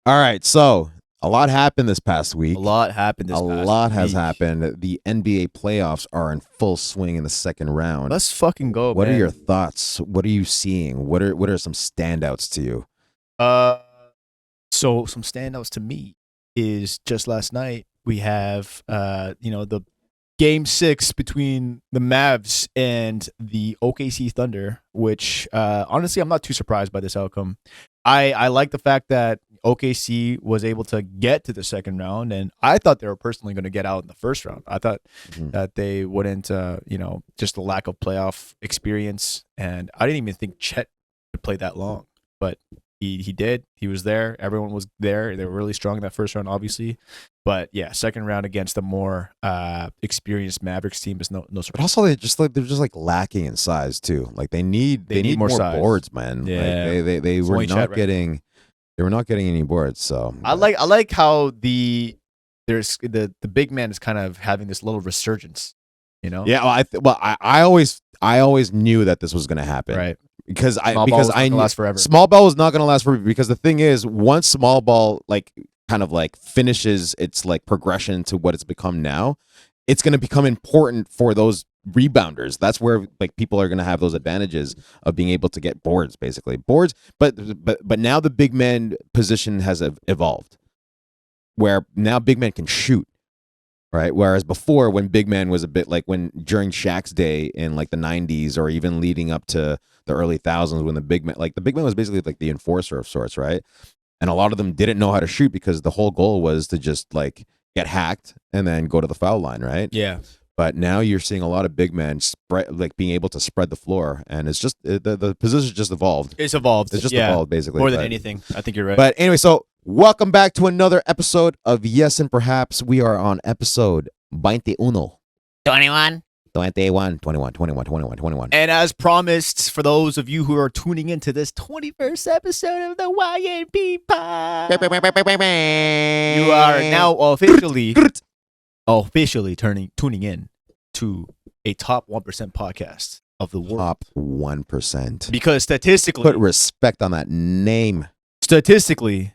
All right, so a lot happened this past week. A lot happened this A past lot has week. happened. The NBA playoffs are in full swing in the second round. Let's fucking go, What man. are your thoughts? What are you seeing? What are some standouts to you? So some standouts to me is just last night we have the game 6 between the Mavs and the OKC Thunder, which honestly I'm not too surprised by this outcome. I like the fact that OKC was able to get to the second round, and I thought they were personally going to get out in the first round. I thought that they wouldn't, just the lack of playoff experience, and I didn't even think Chet would play that long, but he did. He was there. Everyone was there. They were really strong in that first round, obviously. But yeah, second round against the more experienced Mavericks team is no surprise. But also they're just lacking in size too. Like they need more size. boards, man. Yeah. Like they were not getting they were not getting any boards. So I like how the big man is kind of having this little resurgence. Yeah, I always knew that this was going to happen. Right. Because I knew last forever. Small ball was not going to last forever, because the thing is, once small ball kind of finishes its progression to what it's become now, it's going to become important for those rebounders. That's where people are going to have those advantages of being able to get boards, basically boards. But now the big man position has evolved, where now big men can shoot. Right. Whereas before, when big man was a bit during Shaq's day in the 90s, or even leading up to the early thousands, when the big man was basically the enforcer of sorts. Right. And a lot of them didn't know how to shoot, because the whole goal was to just get hacked and then go to the foul line. Right. Yeah. But now you're seeing a lot of big men being able to spread the floor, and it's just the position just evolved. It's evolved. It's just evolved, basically. More than anything. I think you're right. But anyway, so welcome back to another episode of Yes and Perhaps. We are on episode 21. 21. 21. And as promised, for those of you who are tuning into this 21st episode of the YNP Pod, you are now officially tuning in to a top 1% podcast of the world. Top 1%. Because statistically, put respect on that name. Statistically,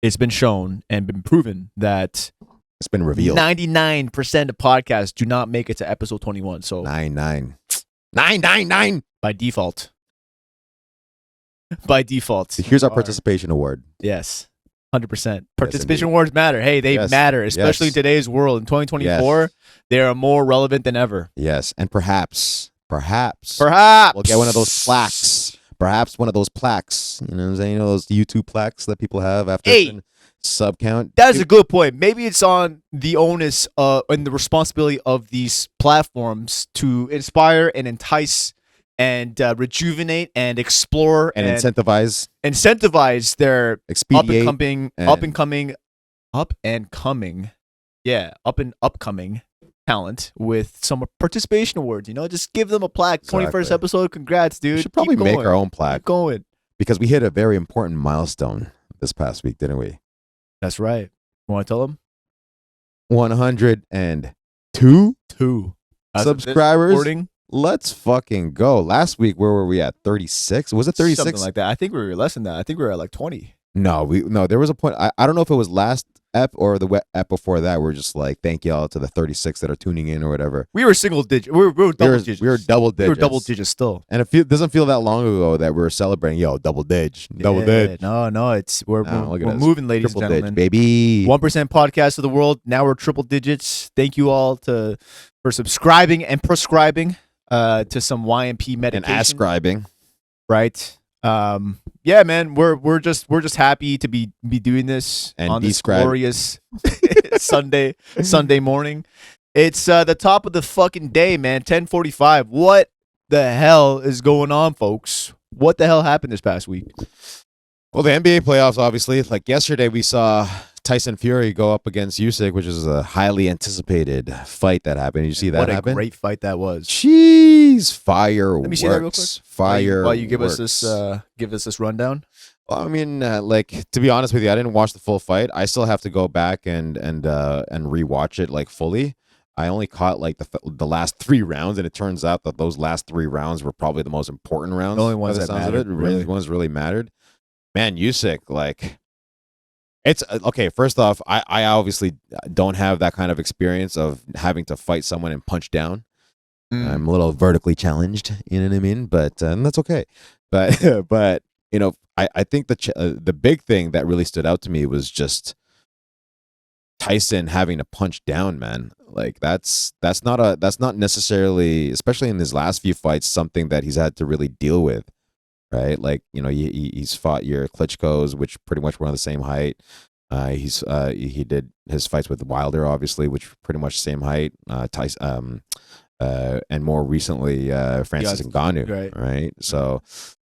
it's been shown and been proven that it's been revealed 99% of podcasts do not make it to episode 21. So 999 by default. By default. Here's our participation award. Yes. 100%. Participation awards matter. Hey, they matter, especially in today's world. In 2024, they are more relevant than ever. Yes, and perhaps we'll get one of those plaques. Perhaps one of those plaques. You know what I'm saying? Those YouTube plaques that people have after sub count. That is a good point. Maybe it's on the onus and the responsibility of these platforms to inspire and entice and rejuvenate and explore and incentivize their upcoming talent with some participation awards. Just give them a plaque. 21st episode. Congrats, dude. We should probably make our own plaque. Keep going. Because we hit a very important milestone this past week, didn't we? That's right. You want to tell them? 102 subscribers. Let's fucking go. Last week, where were we at? 36? Was it 36? Something like that. I think we were less than that. I think we were at 20. No, there was a point. I don't know if it was last ep or the ep before that. We're just thank y'all to the 36 that are tuning in or whatever. We were single digit. We were double digits. We were double digits. We were double digits still. And it doesn't feel that long ago that we were celebrating. Yo, double dig. Double dig. No, we're moving, ladies triple and gentlemen. Dig, baby. 1% podcast of the world. Now we're triple digits. Thank you all for subscribing and prescribing to some YMP medication and ascribing. Right. Yeah, man, we're just happy to be doing this and on this glorious Sunday morning. It's the top of the fucking day, man. 10:45. What the hell is going on, folks? What the hell happened this past week? Well, the NBA playoffs, obviously. Yesterday, we saw Tyson Fury go up against Usyk, which is a highly anticipated fight that happened. Did you see that happen? What a great fight that was. Jeez, fireworks. Let me see that real quick. Fireworks. While you give us this rundown. Well, I mean, to be honest with you, I didn't watch the full fight. I still have to go back and rewatch it fully. I only caught the last 3 rounds, and it turns out that those last 3 rounds were probably the most important rounds. The only ones that mattered. Really, ones really mattered. Man, Usyk, It's okay. First off, I obviously don't have that kind of experience of having to fight someone and punch down. I'm a little vertically challenged, you know what I mean? But and that's okay. But but I think the big thing that really stood out to me was just Tyson having to punch down, man. Like that's not necessarily, especially in his last few fights, something that he's had to really deal with, right? Like he's fought your Klitschko's, which pretty much were on the same height. He did his fights with Wilder, obviously, which were pretty much the same height. Tyson, and more recently Francis Ngannou, right? So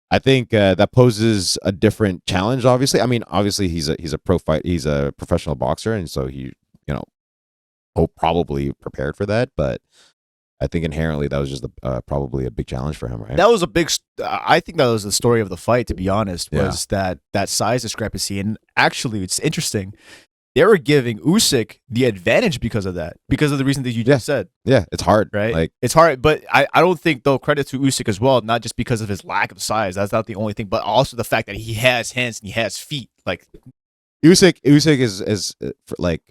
I think that poses a different challenge. Obviously, I mean, obviously he's a professional boxer, and so he probably prepared for that. But I think inherently that was just probably a big challenge for him, right? That was a big. I think that was the story of the fight. To be honest, was that size discrepancy, and actually, it's interesting. They were giving Usyk the advantage because of that, because of the reason that you just said. Yeah, it's hard, right? Like it's hard, but I don't think, though, credit to Usyk as well, not just because of his lack of size. That's not the only thing, but also the fact that he has hands and he has feet. Like Usyk is like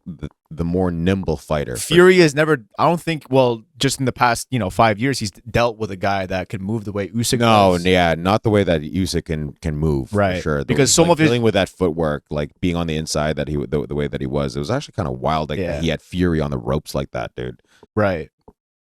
the more nimble fighter. Fury has never, I don't think, well, just in the past 5 years, he's dealt with a guy that could move the way Usyk does. Yeah, not the way that Usyk can move, right? For sure, because some of his dealing with that footwork, like being on the inside, that the way that he was, it was actually kind of wild. Like he had Fury on the ropes like that, dude. Right.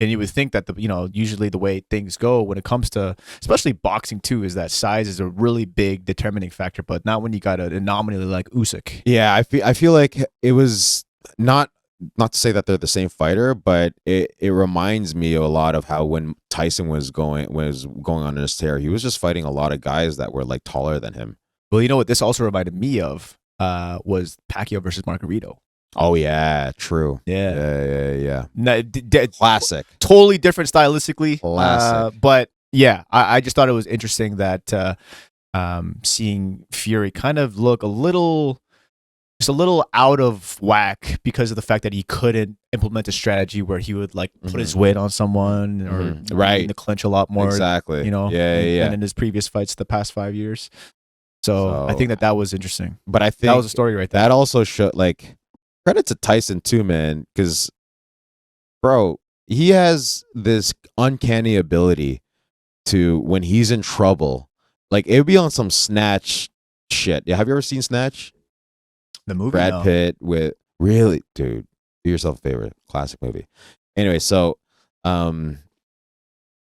And you would think that usually the way things go when it comes to, especially boxing too, is that size is a really big determining factor, but not when you got an anomaly like Usyk. Yeah, I feel like it was not to say that they're the same fighter, but it reminds me a lot of how when Tyson was going on his tear, he was just fighting a lot of guys that were like taller than him. Well, you know what this also reminded me of was Pacquiao versus Margarito. Oh yeah, true. Yeah. Classic. Totally different stylistically. Classic. But yeah, I just thought it was interesting that seeing Fury kind of look a little out of whack because of the fact that he couldn't implement a strategy where he would like put his weight on someone or in the clinch a lot more. Exactly. Than in his previous fights the past 5 years. So I think that was interesting. But I think that was a story right there. That also showed, like, credit to Tyson too, man, because bro, he has this uncanny ability to, when he's in trouble, like it would be on some Snatch shit. Yeah, have you ever seen Snatch? The movie? Brad Pitt with, really, dude, do yourself a favor, classic movie. Anyway, so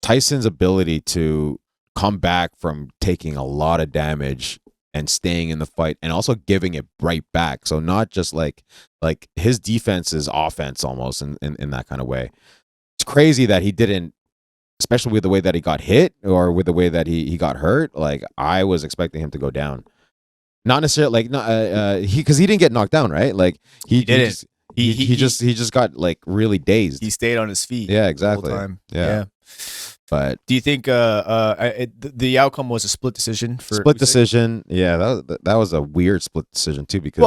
Tyson's ability to come back from taking a lot of damage and staying in the fight and also giving it right back. So not just like his defense is offense almost in that kind of way. It's crazy that he didn't, especially with the way that he got hit or with the way that he got hurt. Like I was expecting him to go down. Not necessarily because he didn't get knocked down, right? Like he didn't. He just got like really dazed. He stayed on his feet. Yeah, exactly. The whole time. Yeah. But do you think the outcome was a split decision for split Usyk? decision? Yeah, that was a weird split decision too, because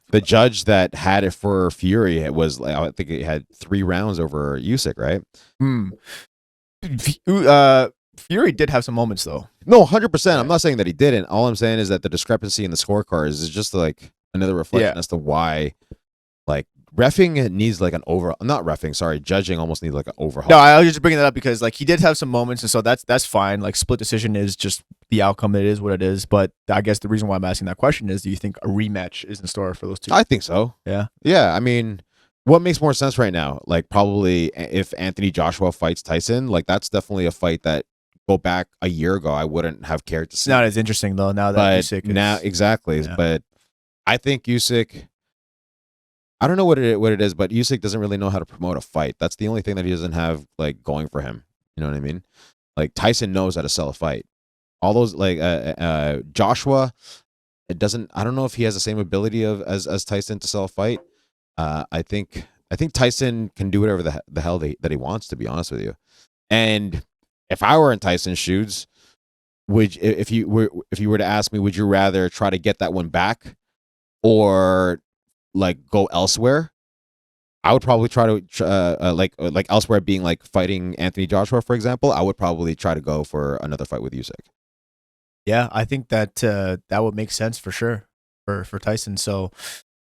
the judge that had it for Fury, it was like, I think it had 3 rounds over Usyk, right? Fury did have some moments though. No, 100%. I'm not saying that he didn't. All I'm saying is that the discrepancy in the scorecards is just like another reflection as to why, like, reffing needs like judging almost needs like an overhaul. No, I was just bringing that up because like he did have some moments, and so that's fine. Like split decision is just the outcome. It is what it is. But I guess the reason why I'm asking that question is, do you think a rematch is in store for those two? I think so. Yeah. Yeah. I mean, what makes more sense right now? Like probably if Anthony Joshua fights Tyson, like that's definitely a fight that, go back a year ago, I wouldn't have cared to see. Not as interesting though. Now that Usyk is, now exactly. Yeah. But I think Usyk, I don't know what it is, but Usyk doesn't really know how to promote a fight. That's the only thing that he doesn't have like going for him. You know what I mean? Like Tyson knows how to sell a fight. All those like Joshua, it doesn't. I don't know if he has the same ability as Tyson to sell a fight. I think Tyson can do whatever the hell that he wants. To be honest with you, and if I were in Tyson's shoes, if you were to ask me, would you rather try to get that one back or like go elsewhere? I would probably try to like elsewhere, being like fighting Anthony Joshua, for example. I would probably try to go for another fight with Usyk. Yeah, I think that would make sense for sure. for Tyson. So,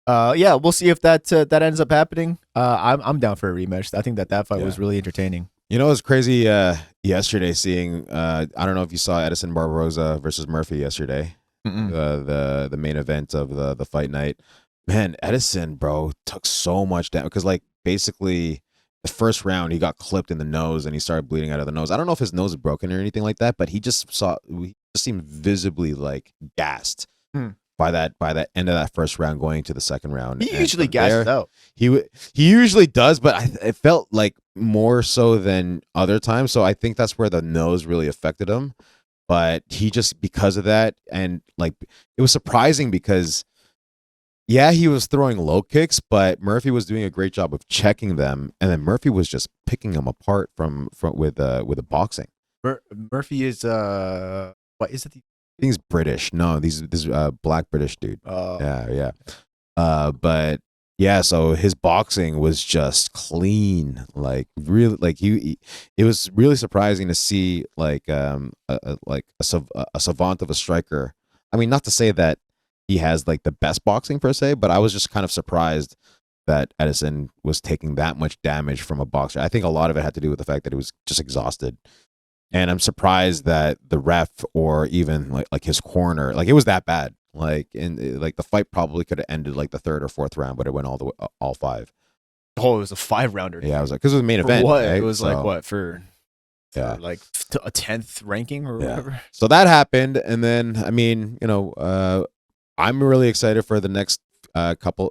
yeah, we'll see if that ends up happening. I'm down for a rematch. I think that fight was really entertaining. You know, it was crazy yesterday seeing. I don't know if you saw Edison Barboza versus Murphy yesterday. The main event of the fight night. Man, Edison, bro, took so much damage because like basically the first round he got clipped in the nose and he started bleeding out of the nose. I don't know if his nose is broken or anything like that, but he just seemed visibly like gassed by that end of that first round going to the second round. He usually gasses out. He usually does, but it felt like more so than other times. So I think that's where the nose really affected him. But he just, because of that, and like it was surprising because yeah, he was throwing low kicks, but Murphy was doing a great job of checking them, and then Murphy was just picking them apart from with the boxing. Murphy is what is it? I think he's British. No, this black British dude. Yeah. But yeah, so his boxing was just clean, like really, like it was really surprising to see like a savant of a striker. I mean, not to say that he has like the best boxing per se, but I was just kind of surprised that Edison was taking that much damage from a boxer. I think a lot of it had to do with the fact that he was just exhausted. And I'm surprised that the ref or even like his corner, like it was that bad. Like like the fight probably could have ended like the third or fourth round, but it went all five. Oh, it was a 5-rounder. Yeah, I was like, because it was the main event. What? Right? It was like what for yeah, like a 10th ranking or whatever. So that happened, and then I mean, you know, I'm really excited for the next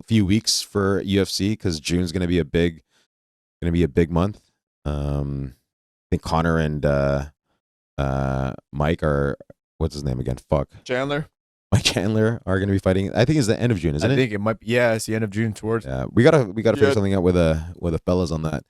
few weeks for UFC because June's gonna be a big month. I think Connor and Mike are, what's his name again? Chandler. Mike Chandler are going to be fighting. I think it's the end of June, isn't it? I think it might be. Yeah, it's the end of June towards. Yeah, we gotta figure something out with the fellas on that.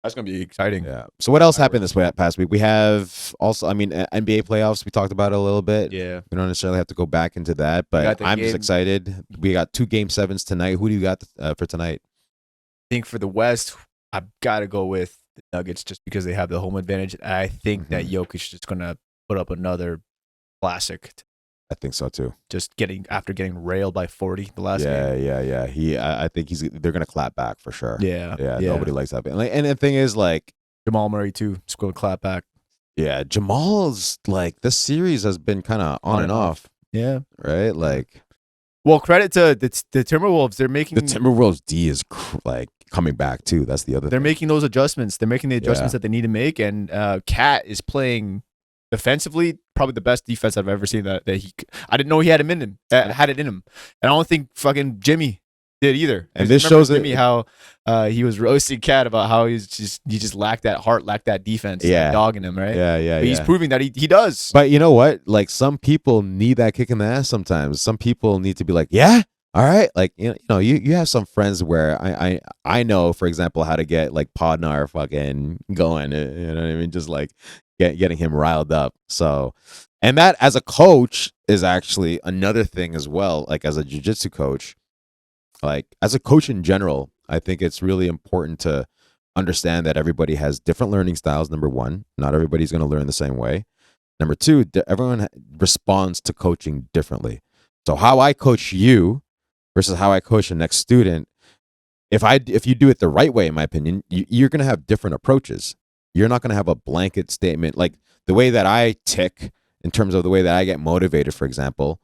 That's gonna be exciting. Yeah. So what else happened this past week? We have also, I mean, NBA playoffs. We talked about it a little bit. Yeah. We don't necessarily have to go back into that, but I'm just excited. We got 2 Game 7s tonight. Who do you got for tonight? I think for the West, I've got to go with the Nuggets just because they have the home advantage. I think that Jokic is just gonna put up another classic. I think so too. Just after getting railed by 40 the last game. Yeah. I think they're gonna clap back for sure. Yeah. Nobody likes that. And the thing is, like Jamal Murray too, just going to clap back. Yeah, Jamal's like this series has been kind of on and off. Yeah. Right. Like, well, credit to the Timberwolves. They're making the Timberwolves D is like coming back too. That's the other. They're making those adjustments. They're making the adjustments that they need to make, and Cat is playing defensively, probably the best defense I've ever seen. I didn't know he had it in him. Had it in him, and I don't think fucking Jimmy did either. And this shows Jimmy how he was roasting Cat about how he just lacked that heart, lacked that defense. Yeah, dogging him, right? Yeah. But he's proving that he does. But you know what? Like some people need that kick in the ass. Sometimes some people need to be like, yeah. All right, like you know, you have some friends where I know, for example, how to get like Podnar fucking going. You know what I mean? Just like getting him riled up. So, and that as a coach is actually another thing as well. Like as a jiu-jitsu coach, like as a coach in general, I think it's really important to understand that everybody has different learning styles. Number one, not everybody's going to learn the same way. Number two, everyone responds to coaching differently. So how I coach you versus how I coach the next student, if you do it the right way, in my opinion, you're going to have different approaches. You're not going to have a blanket statement. Like the way that I tick in terms of the way that I get motivated, for example,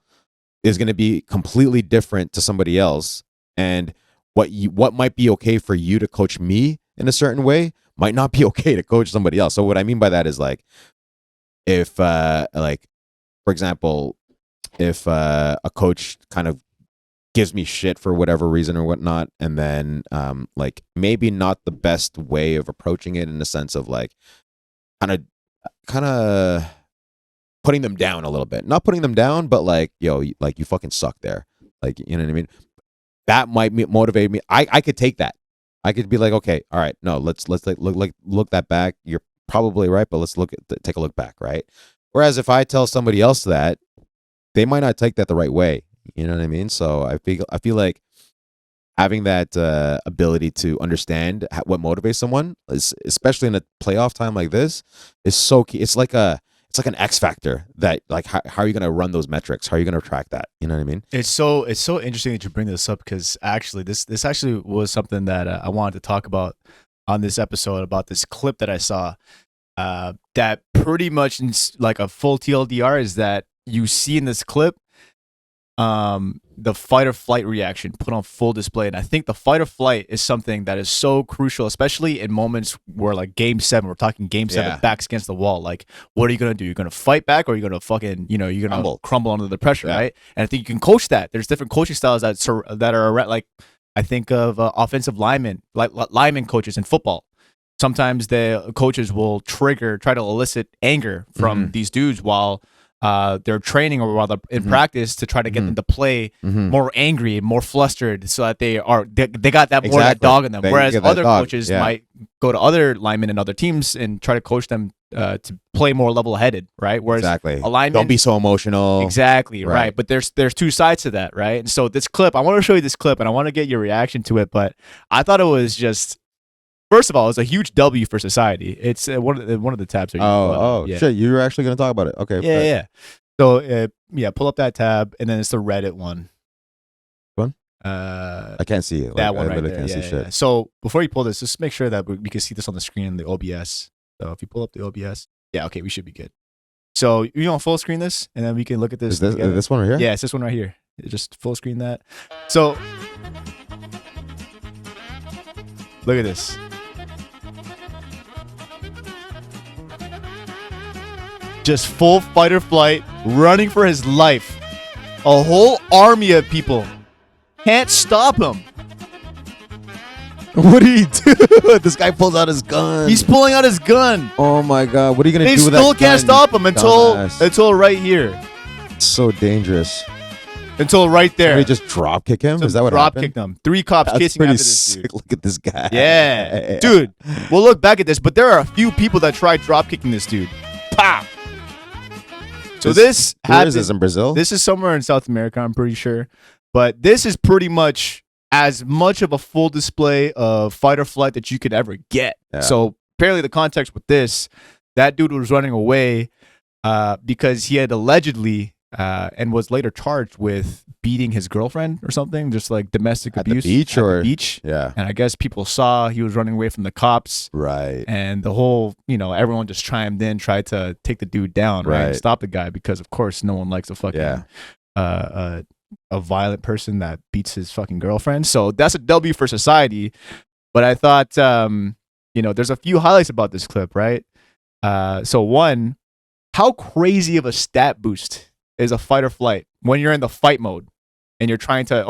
is going to be completely different to somebody else. And what might be okay for you to coach me in a certain way might not be okay to coach somebody else. So what I mean by that is like, if like, for example, if a coach kind of gives me shit for whatever reason or whatnot, and then like maybe not the best way of approaching it in the sense of like kind of putting them down a little bit, not putting them down, but like, yo, like you fucking suck there, like, you know what I mean? That might motivate me. I could take that. I could be like, okay, all right, no, let's like look that back. You're probably right, but let's take a look back, right? Whereas if I tell somebody else that, they might not take that the right way. You know what I mean? So I feel like having that ability to understand what motivates someone, especially in a playoff time like this, is so key. It's like it's like an X factor that like how are you going to run those metrics? How are you going to track that? You know what I mean? It's so interesting that you bring this up because actually this actually was something that I wanted to talk about on this episode about this clip that I saw. That pretty much like a full TLDR is that you see in this clip the fight or flight reaction put on full display. And I think the fight or flight is something that is so crucial, especially in moments where like game 7, we're talking game 7, backs against the wall. Like, what are you going to do? You're going to fight back or you're going to fucking, you're going to crumble under the pressure, right? And I think you can coach that. There's different coaching styles that are around, like I think of offensive linemen, like lineman coaches in football. Sometimes the coaches will try to elicit anger from these dudes while they're training or while they're in practice to try to get them to play more angry, more flustered, so that they got that more of that dog in them. Whereas other coaches might go to other linemen and other teams and try to coach them to play more level-headed, right? Whereas a lineman, don't be so emotional. Exactly, right. But there's two sides to that, right? And so this clip, I want to show you this clip, and I want to get your reaction to it. But I thought it was just. First of all, it's a huge W for society. It's one of the tabs. Shit! You were actually going to talk about it. Okay. Yeah. So pull up that tab, and then it's the Reddit one. One? I can't see it. That one I right really there. can't see shit. So before you pull this, just make sure that we can see this on the screen in the OBS. So if you pull up the OBS, okay, we should be good. So you want full screen this, and then we can look at this. Is this one right here? Yeah, it's this one right here. Just full screen that. So look at this. Just full fight or flight, running for his life. A whole army of people can't stop him. What did he do? This guy pulls out his gun. He's pulling out his gun. Oh my god! What are you gonna do with that? They still can't stop him until right here. It's so dangerous. Until right there. Did they just drop kick him? Is that what happened? Drop kicked him. 3 cops chasing after this dude. Look at this guy. Yeah, dude. We'll look back at this, but there are a few people that tried drop kicking this dude. Pow. So this happened. Where is this, in Brazil? This is somewhere in South America, I'm pretty sure. But this is pretty much as much of a full display of fight or flight that you could ever get. Yeah. So apparently the context with this, that dude was running away because he had allegedly and was later charged with beating his girlfriend or something, just like domestic abuse. At the beach? Yeah. And I guess people saw he was running away from the cops. Right. And the whole, everyone just chimed in, tried to take the dude down, right? And stop the guy because, of course, no one likes a fucking a violent person that beats his fucking girlfriend. So that's a W for society. But I thought, there's a few highlights about this clip, right? So one, how crazy of a stat boost is a fight or flight when you're in the fight mode and you're trying to,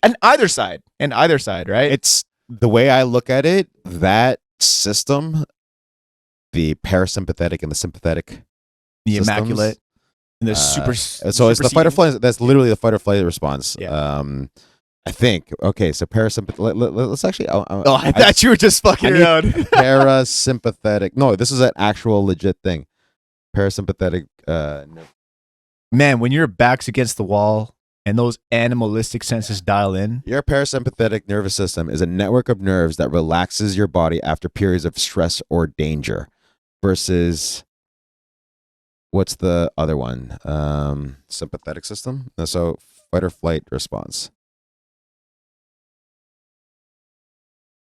and either side, right? It's the way I look at it, that system, the parasympathetic and the sympathetic, the immaculate, and the so it's the fight or flight. That's literally the fight or flight response. Yeah. I think. Okay, so parasympathetic. Let's actually. I thought you were just fucking around. Parasympathetic. No, this is an actual legit thing. Parasympathetic. Man, when your back's against the wall and those animalistic senses dial in. Your parasympathetic nervous system is a network of nerves that relaxes your body after periods of stress or danger. Versus, what's the other one? Sympathetic system. So fight or flight response.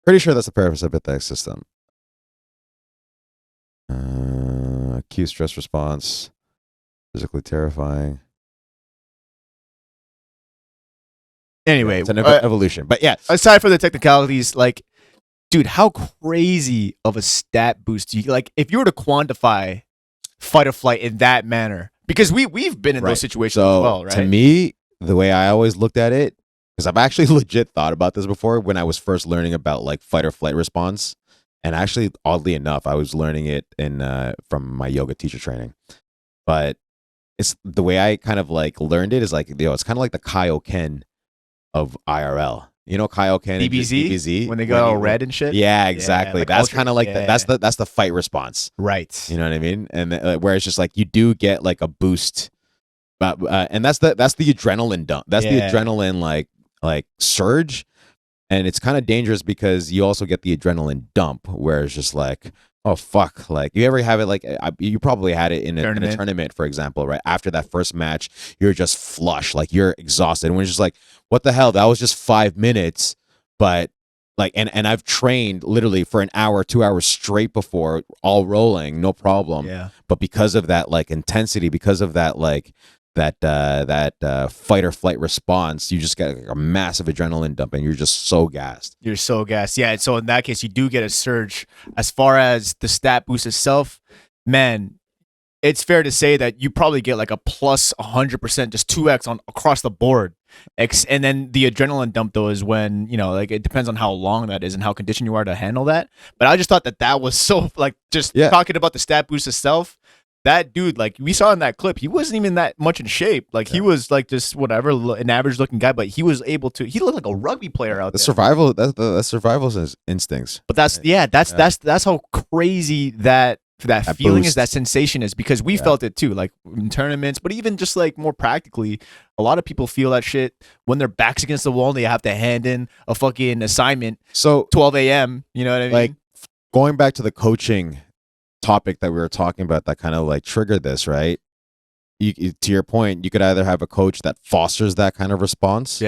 Pretty sure that's the parasympathetic system. Acute stress response. Physically terrifying. Anyway, it's an evolution. But yeah, aside from the technicalities, like, dude, how crazy of a stat boost do you like if you were to quantify fight or flight in that manner? Because we've been in those situations as well, right? To me, the way I always looked at it, because I've actually legit thought about this before when I was first learning about like fight or flight response, and actually, oddly enough, I was learning it from my yoga teacher training, but. It's the way I kind of like learned it is like, it's kind of like the Kaioken of IRL. Kaioken DBZ when they go all red and shit. Yeah, exactly. Like that's kind of like that's the fight response, right? You know what I mean? And where it's just like you do get like a boost, and that's the adrenaline dump. That's the adrenaline like surge, and it's kind of dangerous because you also get the adrenaline dump, where it's just like, Oh fuck! Like you ever have it? Like you probably had it in a tournament, for example, right? After that first match, you're just flush, like you're exhausted, and we're just like, "What the hell? That was just 5 minutes." But like, and I've trained literally for an hour, 2 hours straight before, all rolling, no problem. Yeah. But because of that like intensity, because of that like that fight or flight response, you just get like, a massive adrenaline dump, and you're just so gassed. You're so gassed. Yeah. So in that case, you do get a surge. As far as the stat boost itself, man, it's fair to say that you probably get like a plus 100%, just 2x on across the board. And then the adrenaline dump though is when, you know, like it depends on how long that is and how conditioned you are to handle that. But I just thought that was so like just talking about the stat boost itself. That dude, like we saw in that clip, he wasn't even that much in shape. Like he was like just whatever, an average looking guy, but he was able to. He looked like a rugby player out there. Survival, that's survival instincts. But that's how crazy that feeling boost. is, that sensation is, because we felt it too, like in tournaments, but even just like more practically, a lot of people feel that shit when their backs against the wall and they have to hand in a fucking assignment. So 12 a.m. You know what I mean? Like going back to the coaching topic that we were talking about, that kind of like triggered this, right? You, to your point, you could either have a coach that fosters that kind of response,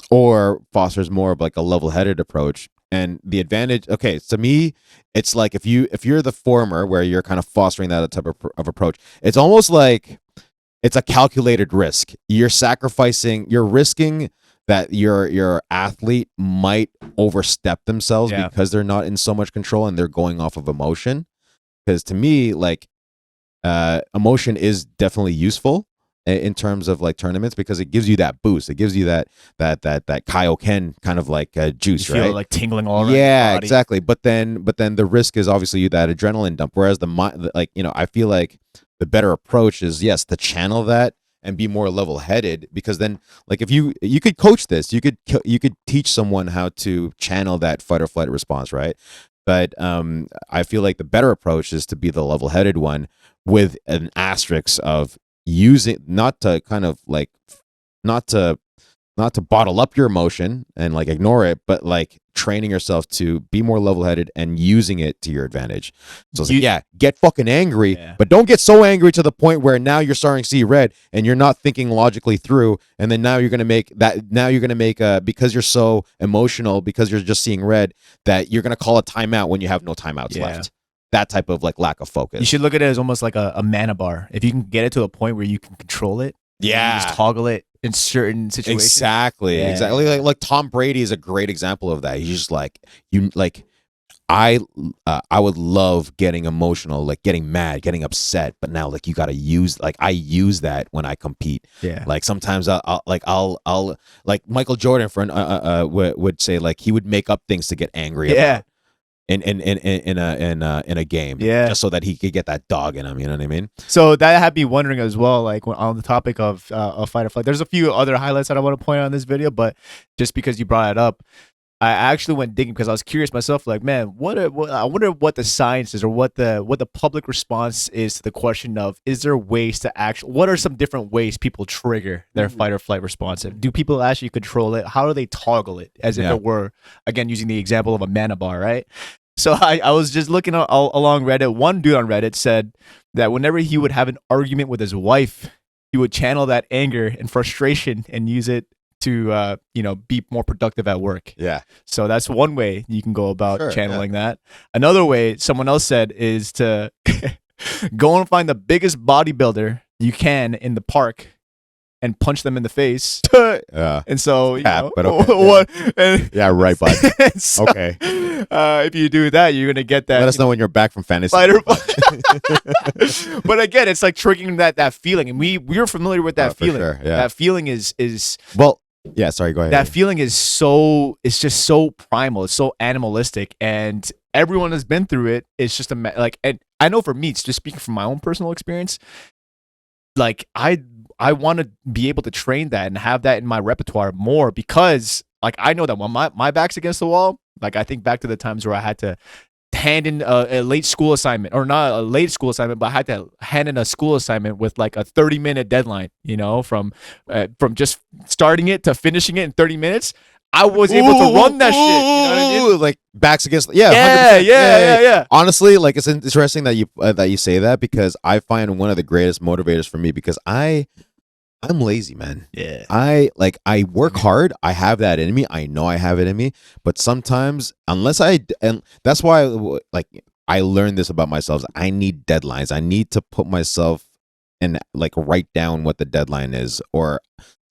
or fosters more of like a level-headed approach. And the advantage, okay, to me, it's like if you're the former, where you're kind of fostering that type of approach, it's almost like it's a calculated risk. You're risking that your athlete might overstep themselves because they're not in so much control and they're going off of emotion. Because to me, like emotion is definitely useful in terms of like tournaments, because it gives you that boost. It gives you that Kaioken kind of like juice, you feel right? like tingling all around. Yeah, exactly. But then the risk is obviously that adrenaline dump. Whereas like, you know, I feel like the better approach is to channel that and be more level-headed, because then like if you could coach this, you could teach someone how to channel that fight or flight response, right? But I feel like the better approach is to be the level-headed one, with an asterisk of using not to bottle up your emotion and like ignore it, but like training yourself to be more level-headed and using it to your advantage. So it's like, get fucking angry, but don't get so angry to the point where now you're starting to see red and you're not thinking logically through, and then now you're gonna make because you're so emotional, because you're just seeing red, that you're gonna call a timeout when you have no timeouts left. That type of like lack of focus. You should look at it as almost like a mana bar. If you can get it to a point where you can control it, you just toggle it in certain situations. Exactly. Like Tom Brady is a great example of that. He's just like, I would love getting emotional, like getting mad, getting upset, but now like you got to use, like I use that when I compete. Like sometimes I'll like Michael Jordan would say, like he would make up things to get angry about. In a game, just so that he could get that dog in him. You know what I mean? So that had me wondering as well, like on the topic of fight or flight. There's a few other highlights that I want to point out in this video, but just because you brought it up, I actually went digging because I was curious myself. Like, man, I wonder what the science is, or what the public response is to the question of, is there ways to what are some different ways people trigger their fight or flight response? Do people actually control it? How do they toggle it? As if it were, again, using the example of a mana bar, right? So I was just looking along Reddit. One dude on Reddit said that whenever he would have an argument with his wife, he would channel that anger and frustration and use it to be more productive at work. So that's one way you can go about channeling that. Another way, someone else said, is to go and find the biggest bodybuilder you can in the park and punch them in the face. And so, but okay, right, bud. So, okay. If you do that, you're gonna get that. Let us know when you're back from fantasy. But again, it's like triggering that feeling, and we're familiar with that feeling. Sure, That feeling is well. Yeah, sorry. Go ahead. That feeling is it's just so primal. It's so animalistic, and everyone has been through it. It's just and I know for me, it's just speaking from my own personal experience. Like I want to be able to train that and have that in my repertoire more, because like I know that when my back's against the wall, like I think back to the times where I had to hand in a late school assignment, or not a late school assignment, but I had to hand in a school assignment with like a 30-minute deadline, from just starting it to finishing it in 30 minutes. I was able to run that shit. You know what I mean? Like backs against, yeah, Yeah, 100%. yeah. Honestly, like it's interesting that you say that, because I find one of the greatest motivators for me, because I'm lazy, man. Yeah. I work hard. I have that in me. I know I have it in me, but sometimes and that's why like I learned this about myself. I need deadlines. I need to put myself and like write down what the deadline is, or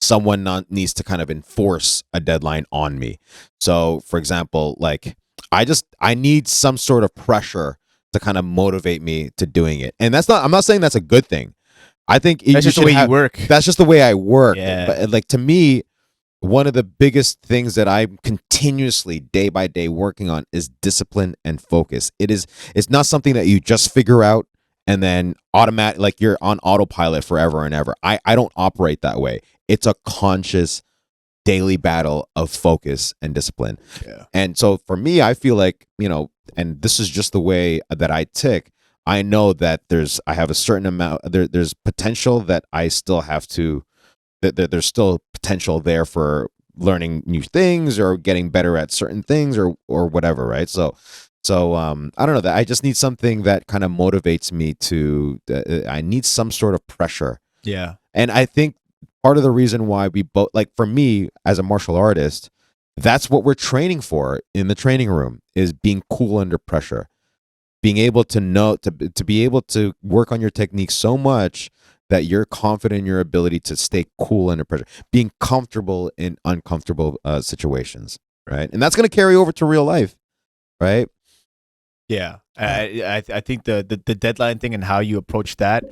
someone needs to kind of enforce a deadline on me. So, for example, like I need some sort of pressure to kind of motivate me to doing it. And I'm not saying that's a good thing. I think That's just the way you work. That's just the way I work. Yeah. But like, to me, one of the biggest things that I'm continuously day by day working on is discipline and focus. It's not something that you just figure out and then like you're on autopilot forever and ever. I don't operate that way. It's a conscious daily battle of focus and discipline. Yeah. And so for me, I feel like, and this is just the way that I tick. I know that I have a certain amount, there's potential that I still have to, that there's still potential there for learning new things or getting better at certain things or whatever. Right. So I don't know, that I just need something that kind of motivates me I need some sort of pressure. Yeah. And I think part of the reason why we both, like for me as a martial artist, that's what we're training for in the training room, is being cool under pressure. Being able to know, to be able to work on your technique so much that you're confident in your ability to stay cool under pressure, being comfortable in uncomfortable situations, right? And that's going to carry over to real life, right? Yeah, I think the deadline thing and how you approach that,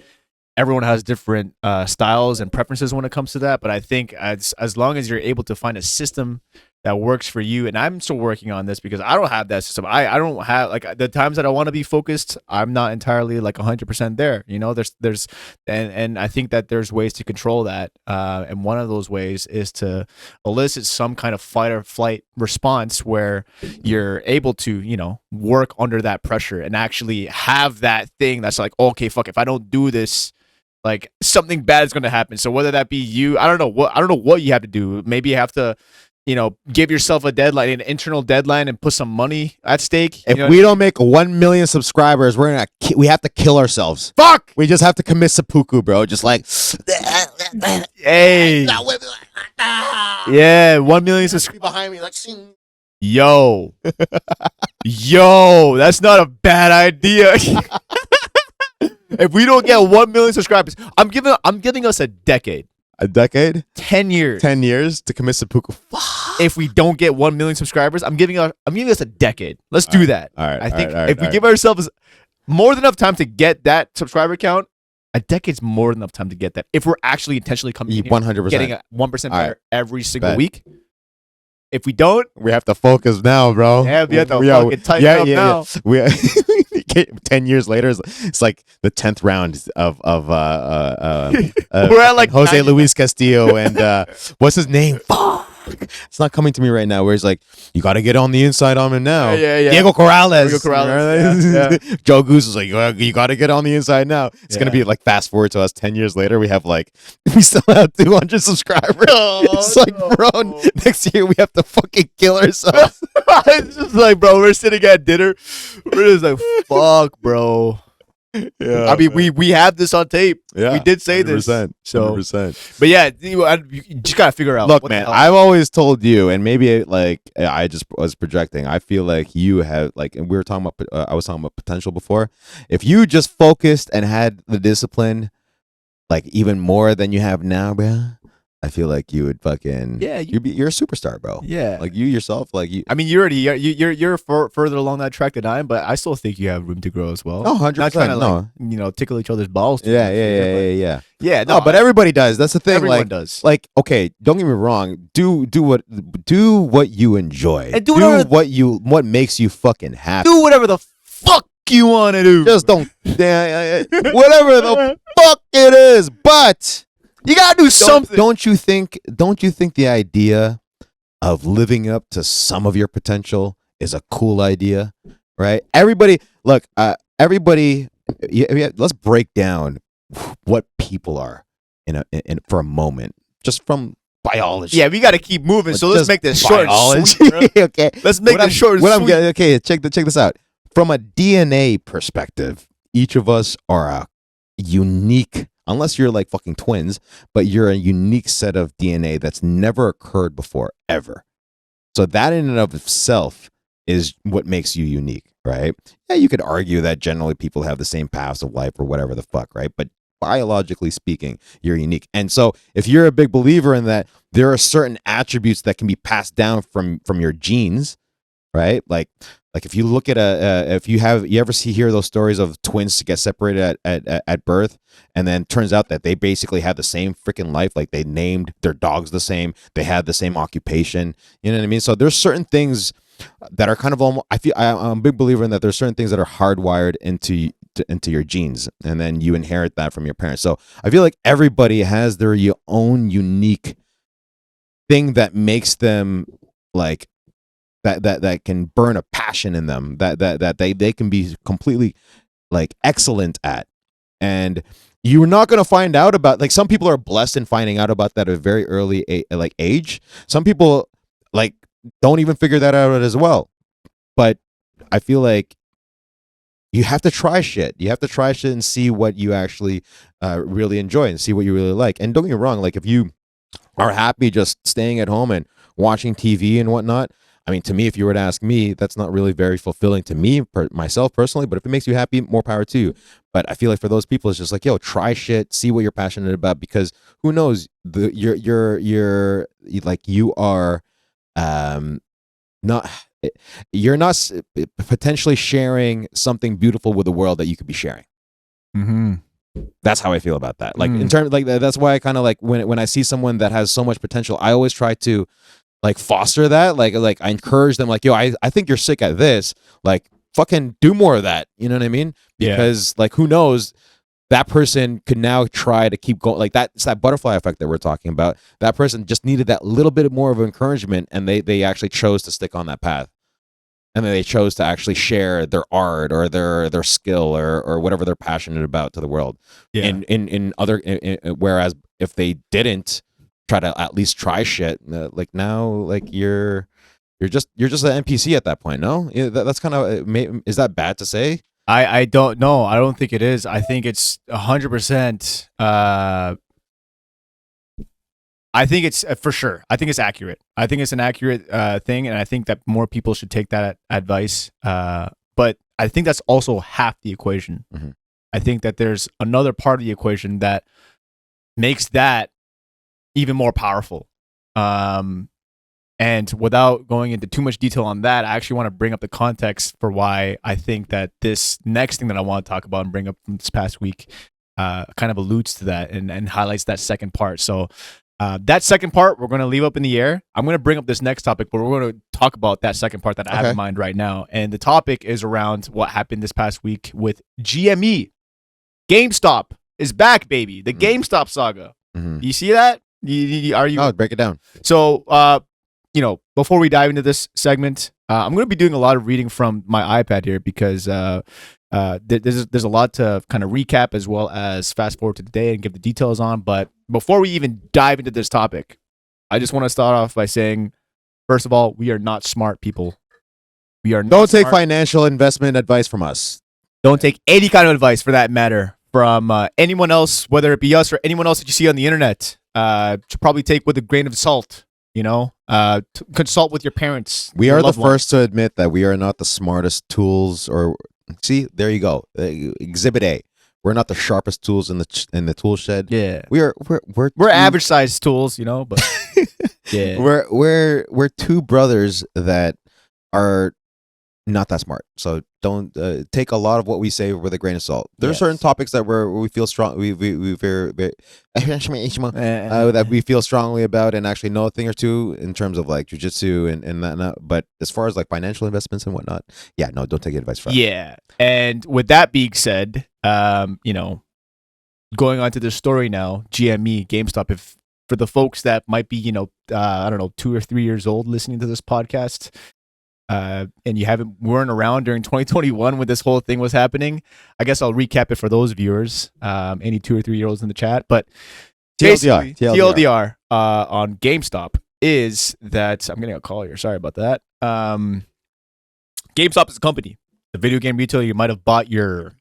everyone has different styles and preferences when it comes to that. But I think as long as you're able to find a system that works for you, and I'm still working on this because I don't have that system. I don't have, like, the times that I want to be focused, I'm not entirely like 100% there. There's and I think that there's ways to control that. And one of those ways is to elicit some kind of fight or flight response where you're able to, work under that pressure and actually have that thing that's like, okay, fuck, if I don't do this, like something bad is going to happen. So whether that be you, I don't know what you have to do. Maybe you have to, give yourself a deadline, an internal deadline, and put some money at stake. If we don't make 1 million subscribers, we have to kill ourselves. Fuck! We just have to commit seppuku, bro. Just like, hey, yeah, 1 million subscribers behind me, like, yo, that's not a bad idea. If we don't get 1 million subscribers, I'm giving us a decade. A decade? 10 years. 10 years to commit seppuku. If we don't get 1 million subscribers, I'm giving us a decade. Let's do that. All right. I think if we give ourselves more than enough time to get that subscriber count, a decade's more than enough time to get that. If we're actually intentionally coming here, 100%. getting a 1% better every single Bet. week. If we don't, we have to focus now, bro. Yeah, we have to fucking tighten up now. We 10 years later, it's like the 10th round of we're at like Jose 90. Luis Castillo and what's his name? Fuck. It's not coming to me right now. Where he's like, you got to get on the inside on him now. Yeah. Diego Corrales. Yeah. Joe Goose was like, you got to get on the inside now. It's gonna be like, fast forward to us 10 years later, we still have 200 subscribers. It's like, bro, next year we have to fucking kill ourselves. It's just like, bro, we're sitting at dinner. We're just like, fuck, bro. Yeah, I mean, we have this on tape. Yeah, we did say 100%, this. So, 100%. But yeah, you just gotta figure out. Look, man, I've always told you, and maybe like I just was projecting. I feel like you have, like, and we were talking about. I was talking about potential before. If you just focused and had the discipline, like even more than you have now, bro, I feel like you would fucking you're a superstar, bro. Yeah, like you yourself, like you. I mean, you're further along that track than I am, but I still think you have room to grow as well. Oh, 100%. Not trying to like, tickle each other's balls. Yeah. No, but everybody does. That's the thing. Everyone does. Like, okay, don't get me wrong. Do what you enjoy. And what makes you fucking happy. Do whatever the fuck you want to do. Just don't. Whatever the fuck it is, but. You gotta do something. Don't you think the idea of living up to some of your potential is a cool idea, right? Everybody, look, let's break down what people are in for a moment, just from biology. Yeah, we got to keep moving. So let's Just make this short and biology. sweet, bro. Okay. Let's make this short and What I'm sweet. getting, okay, check this out. From a DNA perspective, each of us are a unique, unless you're like fucking twins, but you're a unique set of DNA that's never occurred before, ever. So that in and of itself is what makes you unique, right? Yeah, you could argue that generally people have the same paths of life or whatever the fuck, right? But biologically speaking, you're unique. And so if you're a big believer in that, there are certain attributes that can be passed down from your genes, right? Like if you look at if you ever hear those stories of twins to get separated at birth, and then turns out that they basically had the same freaking life, like they named their dogs the same, they had the same occupation, you know what I mean? So there's certain things that are kind of almost, I'm a big believer in that there's certain things that are hardwired into your genes, and then you inherit that from your parents. So I feel like everybody has their own unique thing that makes them like that can burn a passion in them that they can be completely like excellent at. And you're not going to find out about, like, some people are blessed in finding out about that at a very early age. Some people like don't even figure that out as well. But I feel like you have to try shit. You have to try shit and see what you actually really enjoy and see what you really like. And don't get me wrong, like if you are happy just staying at home and watching TV and whatnot, I mean, to me, if you were to ask me, that's not really very fulfilling to me, myself personally. But if it makes you happy, more power to you. But I feel like for those people, it's just like, yo, try shit, see what you're passionate about, because who knows, you're like, you are not, you're not potentially sharing something beautiful with the world that you could be sharing. Mm-hmm. That's how I feel about that. Like in terms, like that's why I kind of like when I see someone that has so much potential, I always try to like foster that. Like I encourage them, like, yo, I think you're sick at this. Like, fucking do more of that. You know what I mean? Because like, who knows, that person could now try to keep going. Like it's that butterfly effect that we're talking about. That person just needed that little bit more of encouragement, and they actually chose to stick on that path. And then they chose to actually share their art or their skill or whatever they're passionate about to the world. Yeah. In other, whereas if they didn't try to at least try shit, like now, like you're just an NPC at that point. No, that's kind of, is that bad to say? I don't know. I don't think it is. I think it's 100%. I think it's for sure. I think it's accurate. I think it's an accurate thing, and I think that more people should take that advice. But I think that's also half the equation. Mm-hmm. I think that there's another part of the equation that makes that even more powerful. And without going into too much detail on that, I actually want to bring up the context for why I think that this next thing that I want to talk about and bring up from this past week kind of alludes to that and highlights that second part. So that second part, we're going to leave up in the air. I'm going to bring up this next topic, but we're going to talk about that second part that I have in mind right now. And the topic is around what happened this past week with GME. GameStop is back, baby. The GameStop saga. Mm-hmm. You see that? Are you? Oh, break it down. So, before we dive into this segment, I'm going to be doing a lot of reading from my iPad here because there's a lot to kind of recap as well as fast forward to today and give the details on. But before we even dive into this topic, I just want to start off by saying, first of all, we are not smart people. We are not Don't take smart. financial investment advice from us. Don't take any kind of advice, for that matter, from anyone else, whether it be us or anyone else that you see on the internet. Should probably take with a grain of salt. Consult with your parents. We are the first to admit that we are not the smartest tools. Or see, there you go. Exhibit A. We're not the sharpest tools in the tool shed. Yeah, we're average sized tools, but yeah, we're two brothers that are not that smart. So don't take a lot of what we say with a grain of salt. There are certain topics that we feel strong. We very that we feel strongly about and actually know a thing or two in terms of like jujitsu and that. But as far as like financial investments and whatnot, don't take advice from. Yeah, and with that being said, going on to the story now, GME, GameStop. If for the folks that might be, I don't know, 2 or 3 years old listening to this podcast. And you weren't around during 2021 when this whole thing was happening, I guess I'll recap it for those viewers, any 2 or 3 year olds in the chat. But TLDR. on GameStop is that I'm getting a call here. Sorry about that. GameStop is a company, the video game retailer. You might have bought your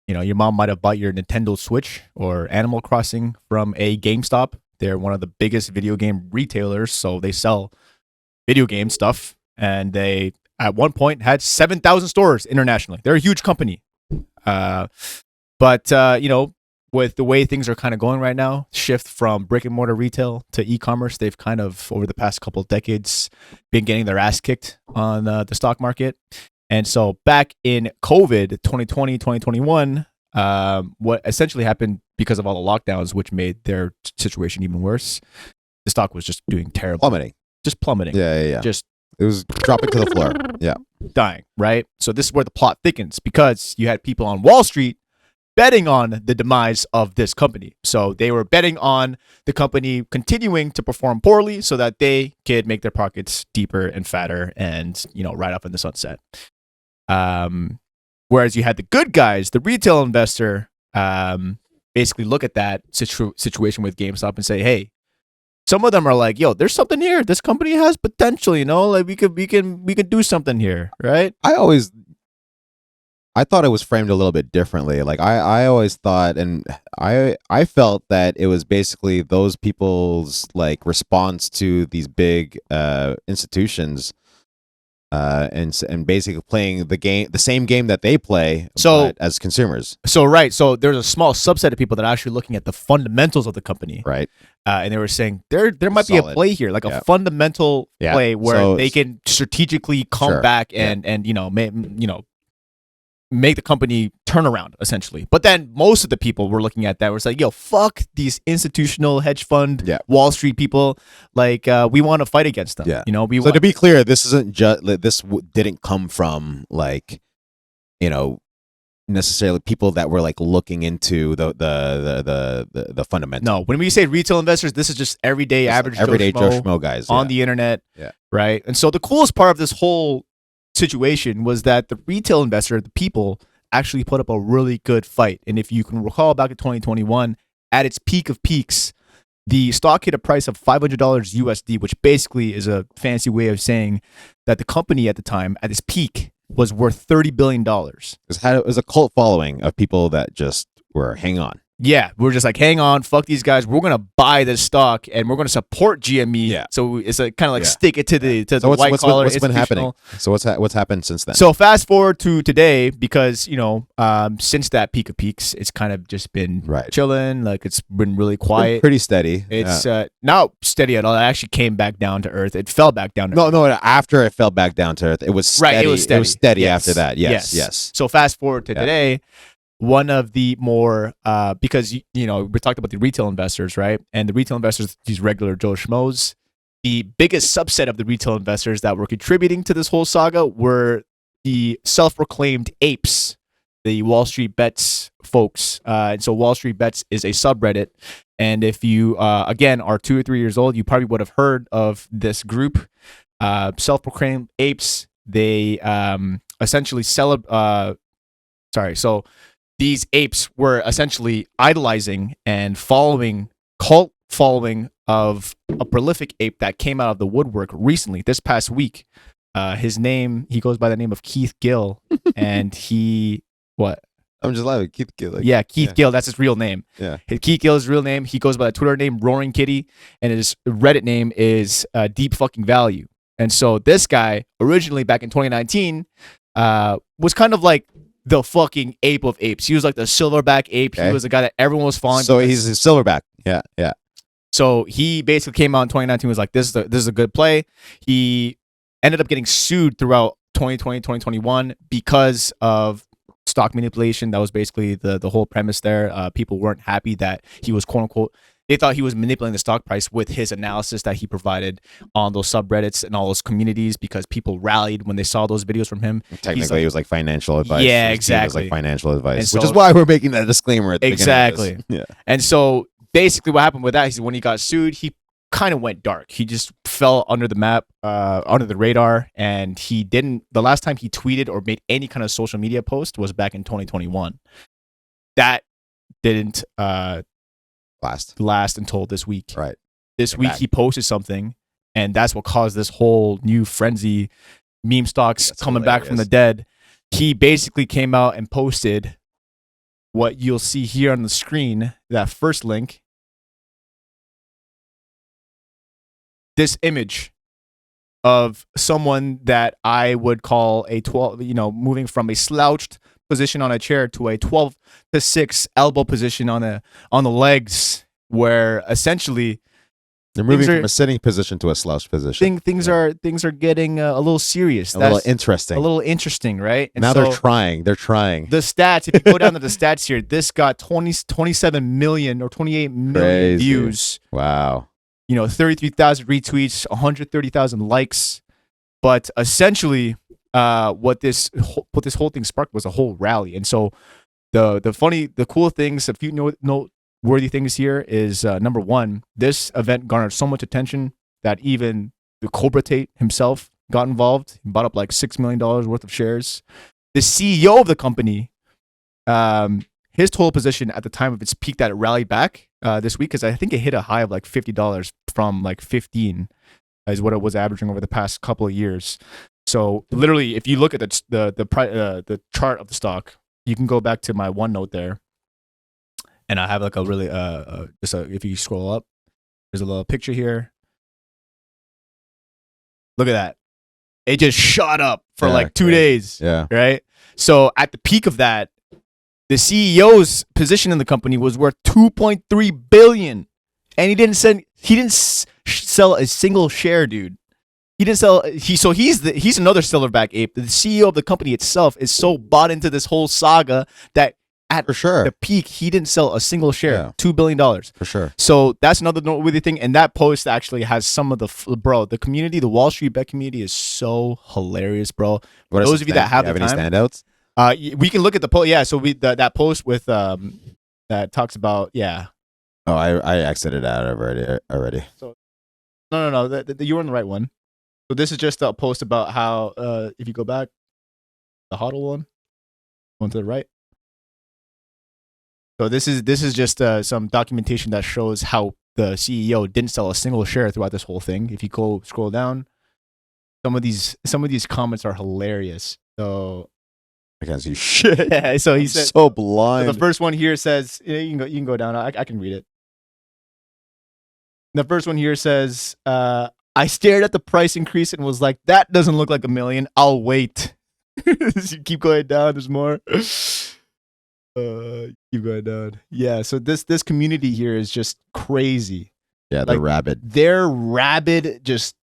mom might have bought your Nintendo Switch or Animal Crossing from a GameStop. They're one of the biggest video game retailers, so they sell video game stuff. And they, at one point, had 7,000 stores internationally. They're a huge company. But with the way things are kind of going right now, shift from brick and mortar retail to e-commerce, they've kind of, over the past couple of decades, been getting their ass kicked on the stock market. And so back in COVID 2020, 2021, what essentially happened because of all the lockdowns, which made their situation even worse, the stock was just doing terrible. Plummeting. Just plummeting. Yeah. Just it was dropping to the floor. Yeah. Dying, right? So this is where the plot thickens, because you had people on Wall Street betting on the demise of this company. So they were betting on the company continuing to perform poorly so that they could make their pockets deeper and fatter and, ride off in the sunset. Whereas you had the good guys, the retail investor, basically look at that situation with GameStop and say, hey, some of them are like, yo, there's something here. This company has potential, like we could do something here, right? I thought it was framed a little bit differently. Like I always thought, and I felt that it was basically those people's like response to these big institutions, and basically playing the same game that they play, but as consumers. So right, so there's a small subset of people that are actually looking at the fundamentals of the company, right? And they were saying there might be a play here, like a fundamental play where they can strategically come back and make the company turn around, essentially. But then most of the people were looking at that was like, yo, fuck these institutional hedge fund Wall Street people. Like, we want to fight against them. To be clear, this isn't just didn't come from like, necessarily people that were like looking into the fundamentals. No, when we say retail investors, this is just everyday average Joe Schmo guys on the internet, right? And so the coolest part of this whole situation was that the retail investor, the people, actually put up a really good fight. And if you can recall, back in 2021, at its peak of peaks, the stock hit a price of $500 USD, which basically is a fancy way of saying that the company at the time, at its peak, was worth $30 billion. It was a cult following of people that just were, hang on. Yeah, we're just like, hang on, fuck these guys. We're gonna buy this stock and we're gonna support GME. Yeah. So it's a kind of like stick it to the white collar. What's been happening? So what's happened since then? So fast forward to today, because since that peak of peaks, it's kind of just been chilling. Like it's been really quiet, pretty steady. It's not steady at all. It actually came back down to earth. It fell back down to earth. No. After it fell back down to earth, it was steady. Right. It was steady. After that. Yes. So fast forward to today. One of the more, because, we talked about the retail investors, right? And the retail investors, these regular Joe Schmoes, the biggest subset of the retail investors that were contributing to this whole saga were the self-proclaimed apes, the Wall Street Bets folks. And so Wall Street Bets is a subreddit. And if you, again, are 2 or 3 years old, you probably would have heard of this group, self-proclaimed apes. They essentially these apes were essentially idolizing and cult following of a prolific ape that came out of the woodwork recently, this past week. He goes by the name of Keith Gill, and I'm just laughing. Keith Gill. Keith Gill, that's his real name. Yeah. Keith Gill is his real name. He goes by the Twitter name Roaring Kitty, and his Reddit name is Deep Fucking Value. And so this guy, originally back in 2019, was kind of like the fucking ape of apes. He was like the silverback ape. Okay. He was the guy that everyone was following. So he's a silverback. Yeah. So he basically came out in 2019, was like, this is a good play. He ended up getting sued throughout 2020, 2021 because of stock manipulation. That was basically the whole premise there. People weren't happy that he was, quote unquote, they thought he was manipulating the stock price with his analysis that he provided on those subreddits and all those communities, because people rallied when they saw those videos from him. Technically, it was like financial advice. Yeah, exactly. It was like financial advice, which is why we're making that disclaimer at the beginning of this. Yeah. And so basically what happened with that is when he got sued, he kind of went dark. He just fell under the map, under the radar, and the last time he tweeted or made any kind of social media post was back in 2021. That didn't last until this week. Right. this week he posted something, and that's what caused this whole new frenzy. Meme stocks coming back from the dead. He basically came out and posted what you'll see here on the screen, that first link. This image of someone that I would call a 12, moving from a slouched position on a chair to a 12 to 6 elbow position on the legs, where essentially they're moving from a sitting position to a slouched position. Things are getting a little serious. A little interesting, right? And now so they're trying. The stats, if you go down to the stats here, this got 27 million or 28 million views. Wow. 33,000 retweets, 130,000 likes. But essentially, what this whole thing sparked was a whole rally. And so the cool things, a few noteworthy things here is, number one, this event garnered so much attention that even the Cobra Tate himself got involved. He bought up like $6 million worth of shares. The CEO of the company, his total position at the time of its peak that it rallied back this week, because I think it hit a high of like $50 from like 15 is what it was averaging over the past couple of years. So literally, if you look at the chart of the stock, you can go back to my OneNote there, and I have like a really if you scroll up, there's a little picture here. Look at that. It just shot up for like 2 days. Yeah. Right. So at the peak of that, the CEO's position in the company was worth $2.3 billion, and he didn't sell a single share, dude. He didn't sell. He's another silverback ape. The CEO of the company itself is so bought into this whole saga that at the peak he didn't sell a single share. Yeah. $2 billion for sure. So that's another noteworthy thing. And that post actually has some of the community, the Wall Street bet community is so hilarious, bro. For those of you that have any standouts? We can look at the post. Yeah, so that post with that talks about Oh, I exited out already. So no, you were on the right one. So this is just a post about how if you go back, the HODL one to the right. So this is just some documentation that shows how the CEO didn't sell a single share throughout this whole thing. If you go scroll down, some of these comments are hilarious. So I can't see shit. Yeah, so he said so blind. So the first one here says, you can go down. I can read it. The first one here says, I stared at the price increase and was like, that doesn't look like $1 million. I'll wait. You keep going down. There's more. Keep going down. Yeah. So this community here is just crazy. Yeah. They're rabid. They're rabid. Just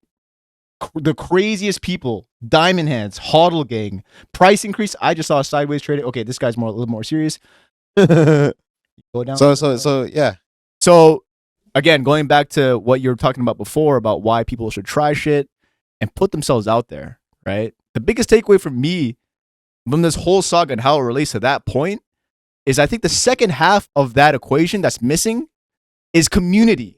the craziest people. Diamond Hands, HODL Gang, price increase. I just saw a sideways trading. Okay. This guy's a little more serious. Go down. So yeah. So again, going back to what you were talking about before about why people should try shit and put themselves out there, right? The biggest takeaway from me from this whole saga and how it relates to that point is I think the second half of that equation that's missing is community.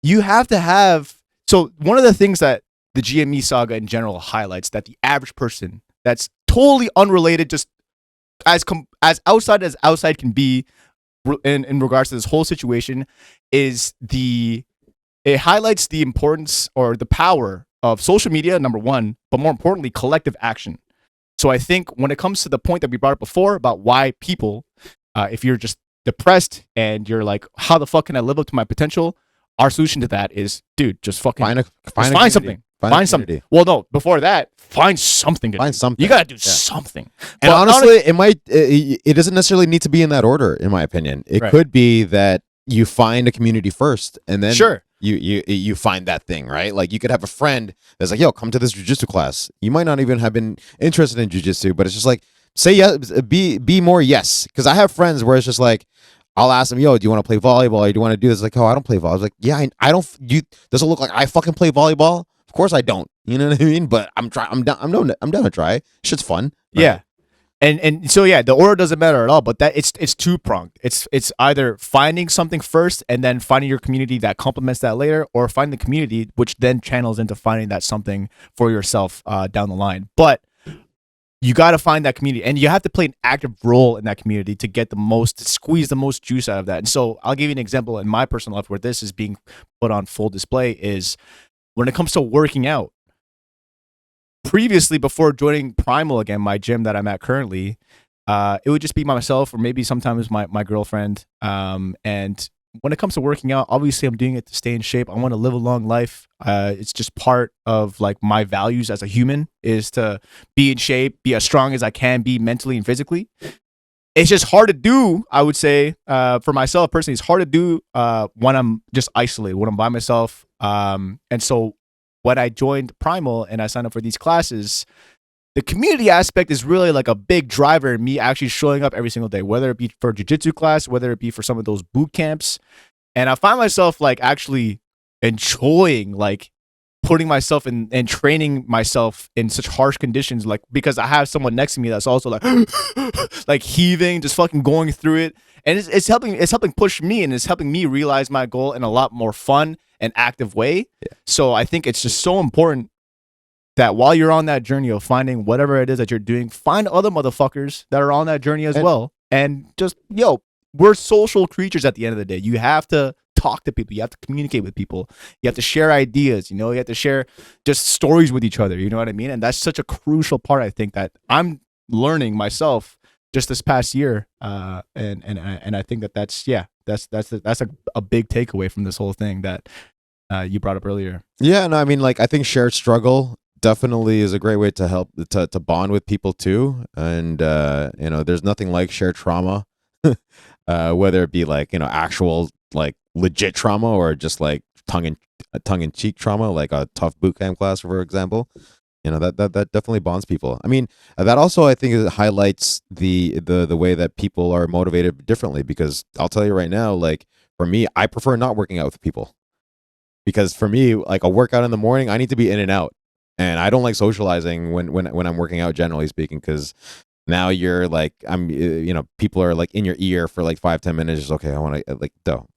You have to have, so one of the things that the GME saga in general highlights that the average person that's totally unrelated, just as outside can be, in regards to this whole situation, is it highlights the importance or the power of social media, number one, but more importantly, collective action. So I think when it comes to the point that we brought up before about why people, if you're just depressed and you're like, how the fuck can I live up to my potential? Our solution to that is, dude, just fucking find something. Find something. Well, no, before that, find something. You gotta do something. And honestly, it doesn't necessarily need to be in that order, in my opinion. It could be that you find a community first, and then you find that thing, right? Like you could have a friend that's like, yo, come to this jiu-jitsu class. You might not even have been interested in jiu-jitsu, but it's just like, say yes, be more yes. Because I have friends where it's just like, I'll ask them, yo, do you want to play volleyball? Or do you want to do this? Like, oh, I don't play volleyball. I was like, yeah, I don't. Does it look like I fucking play volleyball? Of course I don't. You know what I mean? But I'm down to try. Shit's fun. Right? Yeah. And so the order doesn't matter at all, but that it's two-pronged. It's either finding something first and then finding your community that complements that later, or find the community which then channels into finding that something for yourself down the line. But you got to find that community, and you have to play an active role in that community to get to squeeze the most juice out of that. And so I'll give you an example in my personal life where this is being put on full display is when it comes to working out. Previously, before joining Primal again, my gym that I'm at currently, it would just be myself or maybe sometimes my girlfriend. And when it comes to working out, obviously I'm doing it to stay in shape. I want to live a long life. It's just part of like my values as a human is to be in shape, be as strong as I can be mentally and physically. It's just hard to do, I would say, for myself personally. It's hard to do when I'm just isolated, when I'm by myself. And so when I joined Primal and I signed up for these classes, the community aspect is really like a big driver in me actually showing up every single day, whether it be for jiu-jitsu class, whether it be for some of those boot camps. And I find myself like actually enjoying like putting myself in and training myself in such harsh conditions, like because I have someone next to me that's also like like heaving, just fucking going through it. And it's helping push me, and it's helping me realize my goal in a lot more fun and active way. Yeah. So I think it's just so important that while you're on that journey of finding whatever it is that you're doing, find other motherfuckers that are on that journey as well. And just, we're social creatures at the end of the day. You have to talk to people. You have to communicate with people. You have to share ideas, you have to share just stories with each other. You know what I mean? And that's such a crucial part, I think, that I'm learning myself just this past year. And I think that's a big takeaway from this whole thing that you brought up earlier. Yeah, no, I mean, like, I think shared struggle definitely is a great way to help to bond with people too. And there's nothing like shared trauma, whether it be like actual like legit trauma or just like tongue in cheek trauma, like a tough boot camp class, for example. That definitely bonds people. I mean, that also I think it highlights the way that people are motivated differently. Because I'll tell you right now, like for me, I prefer not working out with people. Because for me, like a workout in the morning, I need to be in and out. And I don't like socializing when I'm working out, generally speaking, because now you're like, people are like in your ear for like 5-10 minutes. Just, okay, I want to like, no.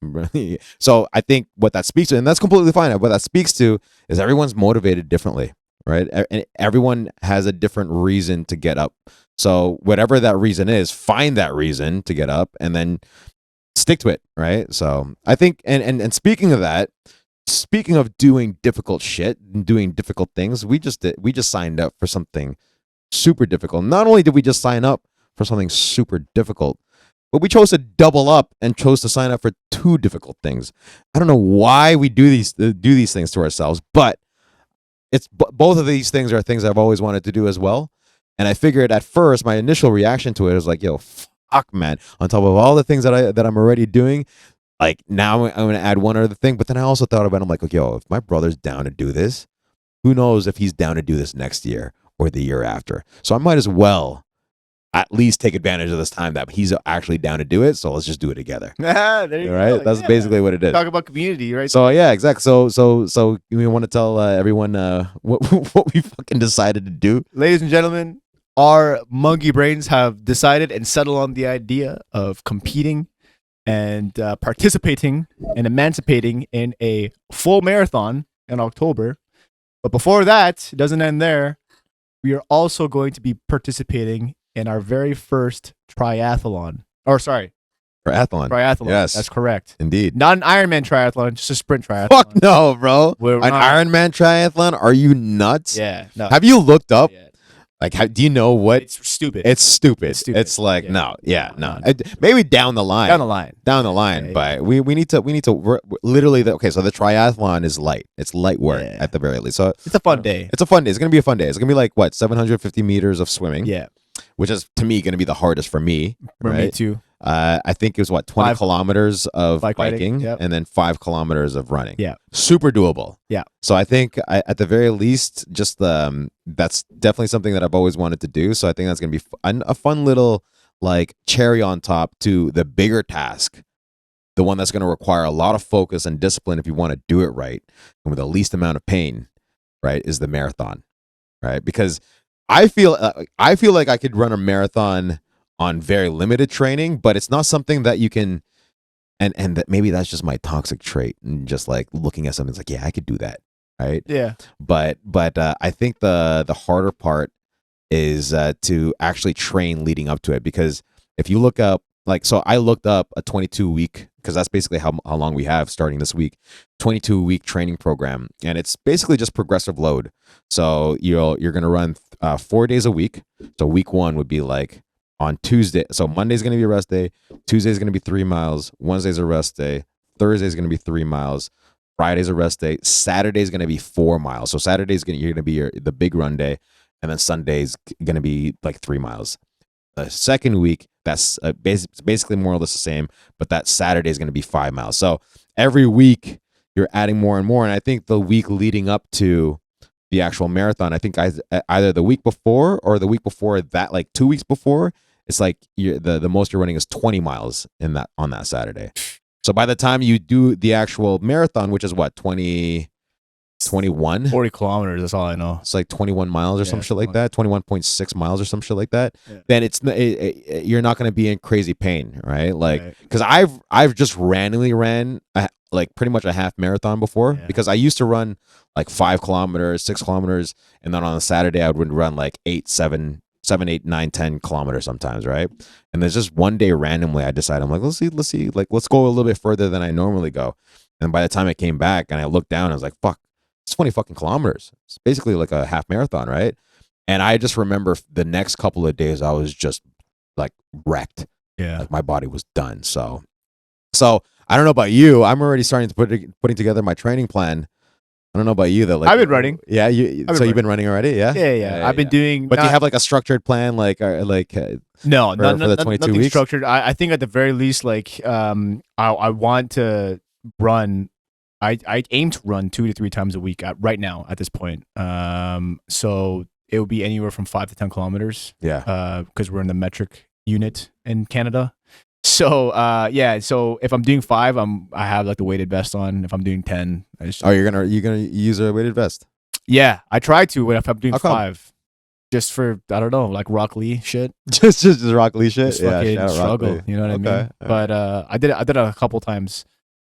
So I think what that speaks to, and that's completely fine. What that speaks to is everyone's motivated differently, right? And everyone has a different reason to get up. So whatever that reason is, find that reason to get up and then stick to it, right? So I think, and speaking of that, speaking of doing difficult shit and doing difficult things, we just signed up for something super difficult. Not only did we just sign up for something super difficult, but we chose to double up and chose to sign up for 2 difficult things. I don't know why we do these things to ourselves, but it's both of these things are things I've always wanted to do as well. And I figured at first my initial reaction to it was like, yo, fuck, man. On top of all the things that I'm already doing, like now I'm going to add one other thing. But then I also thought about it. I'm like, yo, if my brother's down to do this, who knows if he's down to do this next year or the year after. So I might as well at least take advantage of this time that he's actually down to do it. So let's just do it together. There you right? go. That's basically what it is. Talk about community, right? So yeah, exactly. So we want to tell everyone what we fucking decided to do. Ladies and gentlemen, our monkey brains have decided and settled on the idea of competing and participating and emancipating in a full marathon in October. But before that, it doesn't end there. We are also going to be participating in our very first triathlon. Triathlon. Yes. That's correct. Indeed. Not an Ironman triathlon, just a sprint triathlon. Fuck no, bro. An Ironman triathlon? Are you nuts? Yeah. No. Have you looked up? Like, do you know what? It's stupid. It's stupid. It's like, no. Maybe down the line. Yeah. But we need to we're literally, okay, so the triathlon is light. It's light work at the very least. So it's a fun day. It's a fun day. It's going to be a fun day. It's going to be like, what, 750 meters of swimming? Yeah. Which is, to me, going to be the hardest for me. For me, too. I think it was 20 kilometers of biking yep. and then 5 kilometers of running. Yeah. Super doable. Yeah. So I think at the very least, just that's definitely something that I've always wanted to do. So I think that's going to be a fun little like cherry on top to the bigger task. The one that's going to require a lot of focus and discipline if you want to do it right and with the least amount of pain, right, is the marathon, right? Because I feel like I could run a marathon on very limited training, but it's not something that you can, and that maybe that's just my toxic trait and just like looking at something, it's like, yeah, I could do that, right? Yeah. But I think the harder part is to actually train leading up to it. Because if you look up, like, so I looked up a 22-week, because that's basically how long we have starting this week, 22-week training program, and it's basically just progressive load. So you're gonna run 4 days a week. So week 1 would be like on Tuesday. So Monday's gonna be a rest day. Tuesday's gonna be 3 miles. Wednesday's a rest day. Thursday's gonna be 3 miles. Friday's a rest day. Saturday's gonna be 4 miles. So you're gonna be the big run day, and then Sunday's gonna be like 3 miles. The second week, that's basically more or less the same, but that Saturday is going to be 5 miles. So every week you're adding more and more. And I think the week leading up to the actual marathon, I think either the week before or the week before that, like 2 weeks before, it's like the most you're running is 20 miles on that Saturday. So by the time you do the actual marathon, which is what, 21 40 kilometers, that's all I know. It's like 21 miles or some shit like that, 21.6 miles or some shit like that. Yeah. Then you're not going to be in crazy pain, right? Like, because I've just randomly ran like pretty much a half marathon before, because I used to run like 5 kilometers, 6 kilometers, and then on a Saturday I would run like 7, 8, 9, 10 kilometers sometimes, right? And there's just one day randomly I decided, I'm like, let's see, like, let's go a little bit further than I normally go. And by the time I came back and I looked down, I was like, fuck. It's 20 fucking kilometers. It's basically like a half marathon, right? And I just remember the next couple of days I was just like wrecked. Yeah, like my body was done. So I don't know about you. I'm already starting to putting together my training plan. I don't know about you though. Like, I've been running. Yeah, you've been running already. Yeah, yeah. I've been doing. But do you have like a structured plan, no, for the 22 nothing weeks? Structured. I think at the very least, like, I want to run. I aim to run 2 to 3 times a week right now at this point. So it would be anywhere from 5 to 10 kilometers. Yeah. Because we're in the metric unit in Canada. So yeah. So if I'm doing 5, I have like the weighted vest on. If I'm doing 10, you're gonna use a weighted vest? Yeah, I try to. But if I'm doing 5, just for, I don't know, like Rock Lee shit. just Rock Lee shit. Just fucking struggle. You know what I mean? But I did it a couple times.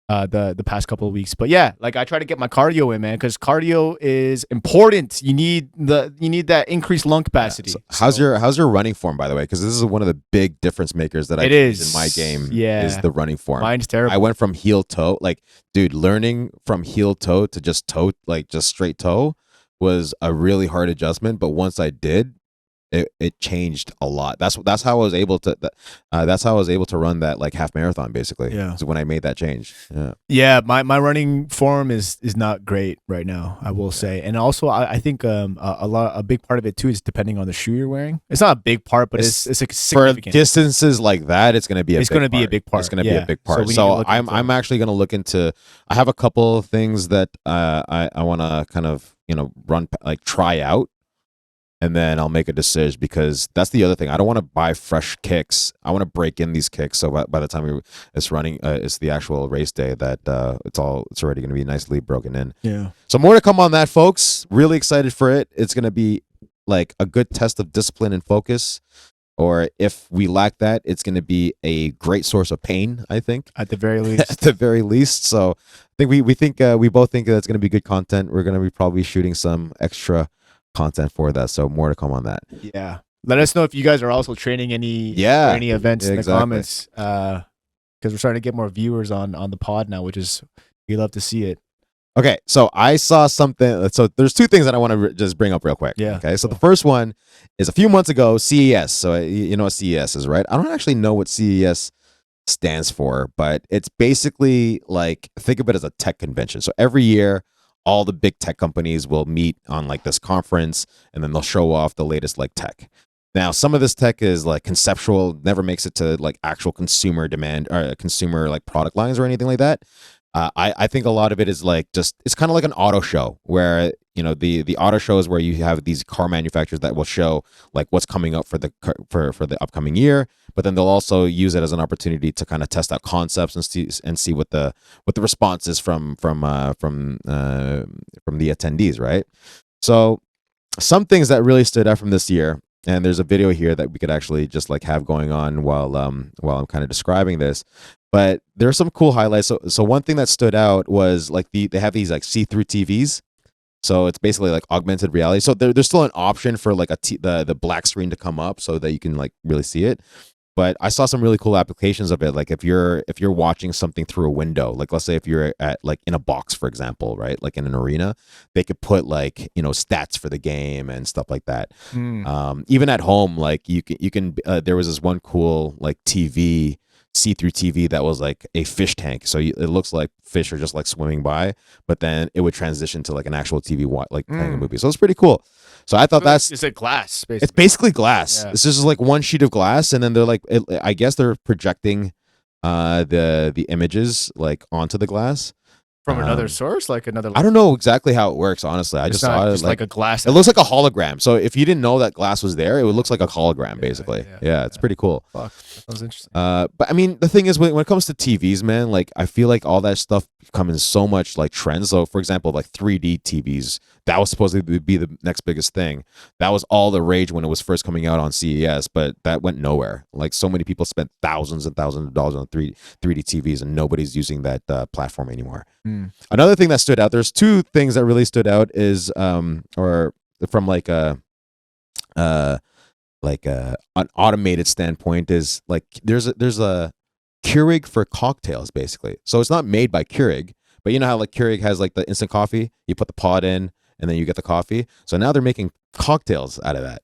The past couple of weeks, but yeah, like I try to get my cardio in, man, because cardio is important. You need that increased lung capacity. Yeah. So how's your running form, by the way? Because this is one of the big difference makers that I use in my game. Yeah, is the running form. Mine's terrible. I went from heel toe, like, dude, learning from heel toe to just toe, like just straight toe, was a really hard adjustment. But once I did, it changed a lot. That's how I was able to run that like half marathon, basically. Yeah. So when I made that change. Yeah. Yeah, my running form is not great right now, I will say. And also I think a big part of it too is depending on the shoe you're wearing. It's not a big part, but it's a significant. For distances like that, it's going to be a big part. Be a big part. It's going to be a big part. So I'm actually going to look into, I have a couple of things that I want to kind of, run, like try out. And then I'll make a decision, because that's the other thing. I don't want to buy fresh kicks. I want to break in these kicks. So by the time it's running, it's the actual race day, that it's already going to be nicely broken in. Yeah. So more to come on that, folks. Really excited for it. It's going to be like a good test of discipline and focus. Or if we lack that, it's going to be a great source of pain, I think. At the very least. At the very least. So I think we both think that's going to be good content. We're going to be probably shooting some extra content for that, so more to come on that. Yeah, let us know if you guys are also training any events in the comments, because we're starting to get more viewers on the pod now, which is, we love to see it. Okay, so I saw something. So there's 2 things that I want to just bring up real quick. Yeah. Okay, so the first one is a few months ago, CES. So you know what CES is, right? I don't actually know what CES stands for, but it's basically like, think of it as a tech convention. So every year, all the big tech companies will meet on like this conference, and then they'll show off the latest like tech. Now, some of this tech is like conceptual, never makes it to like actual consumer demand or consumer like product lines or anything like that. I think a lot of it is like it's kind of like an auto show, where the auto show is where you have these car manufacturers that will show like what's coming up for the upcoming year, but then they'll also use it as an opportunity to kind of test out concepts and see what the response is from the attendees, right? So some things that really stood out from this year, and there's a video here that we could actually just like have going on while I'm kind of describing this. But there are some cool highlights. So one thing that stood out was like they have these like see-through TVs. So it's basically like augmented reality. So there's still an option for like the black screen to come up so that you can like really see it. But I saw some really cool applications of it. Like if you're watching something through a window, like let's say if you're at like in a box, for example, right? Like in an arena, they could put like, stats for the game and stuff like that. Even at home, like you can there was this one cool like see-through TV that was like a fish tank. So it looks like fish are just like swimming by, but then it would transition to like an actual TV like playing a movie. So it's pretty cool. So I thought it's like glass, basically. It's basically glass. Yeah. It's just like one sheet of glass, and then they're like, I guess they're projecting the images like onto the glass from another source, like another. I don't know exactly how it works. Honestly, I just saw it like a glass. It looks like a hologram. So if you didn't know that glass was there, it looks like a hologram, basically. Yeah, it's pretty cool. Fuck, that sounds interesting. But I mean, the thing is, when it comes to TVs, man, like I feel like all that stuff comes in so much like trends. So for example, like 3D TVs, that was supposed to be the next biggest thing. That was all the rage when it was first coming out on CES, but that went nowhere. Like so many people spent thousands and thousands of dollars on 3D TVs, and nobody's using that platform anymore. Another thing that stood out, there's two things that really stood out is or from like an automated standpoint is like there's a Keurig for cocktails, basically. So it's not made by Keurig, but you know how like Keurig has like the instant coffee, you put the pod in and then you get the coffee. So now they're making cocktails out of that.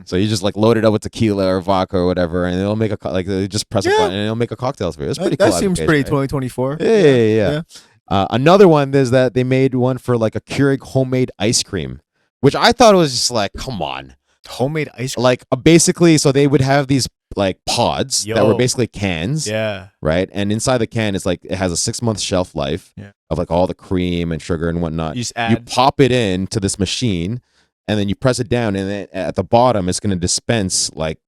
So you just like load it up with tequila or vodka or whatever, and it'll make they just press a button and it'll make a cocktail for you. It's pretty cool. That seems pretty 2024. Yeah. Another one is that they made one for like a Keurig homemade ice cream, which I thought was just like, come on. Homemade ice cream? Like basically, so they would have these like pods that were basically cans. Yeah. Right? And inside the can, it's like it has a 6-month shelf life of like all the cream and sugar and whatnot. You pop it into this machine and then you press it down, and then at the bottom, it's going to dispense like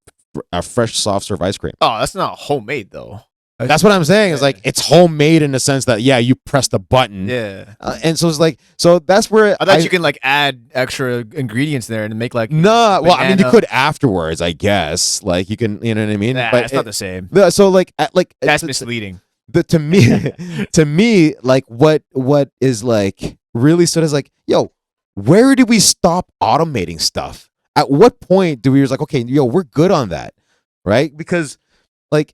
a fresh soft serve ice cream. Oh, that's not homemade though. That's what I'm saying. It's like it's homemade in the sense that you press the button. And so it's like that's where I thought you can like add extra ingredients there and make like well, I mean you could afterwards, I guess. Like you can, you know what I mean? But it's not the same. So like that's misleading. To me, like what is like really sort of like, yo, where do we stop automating stuff? At what point do we was like, okay, we're good on that, right? Because like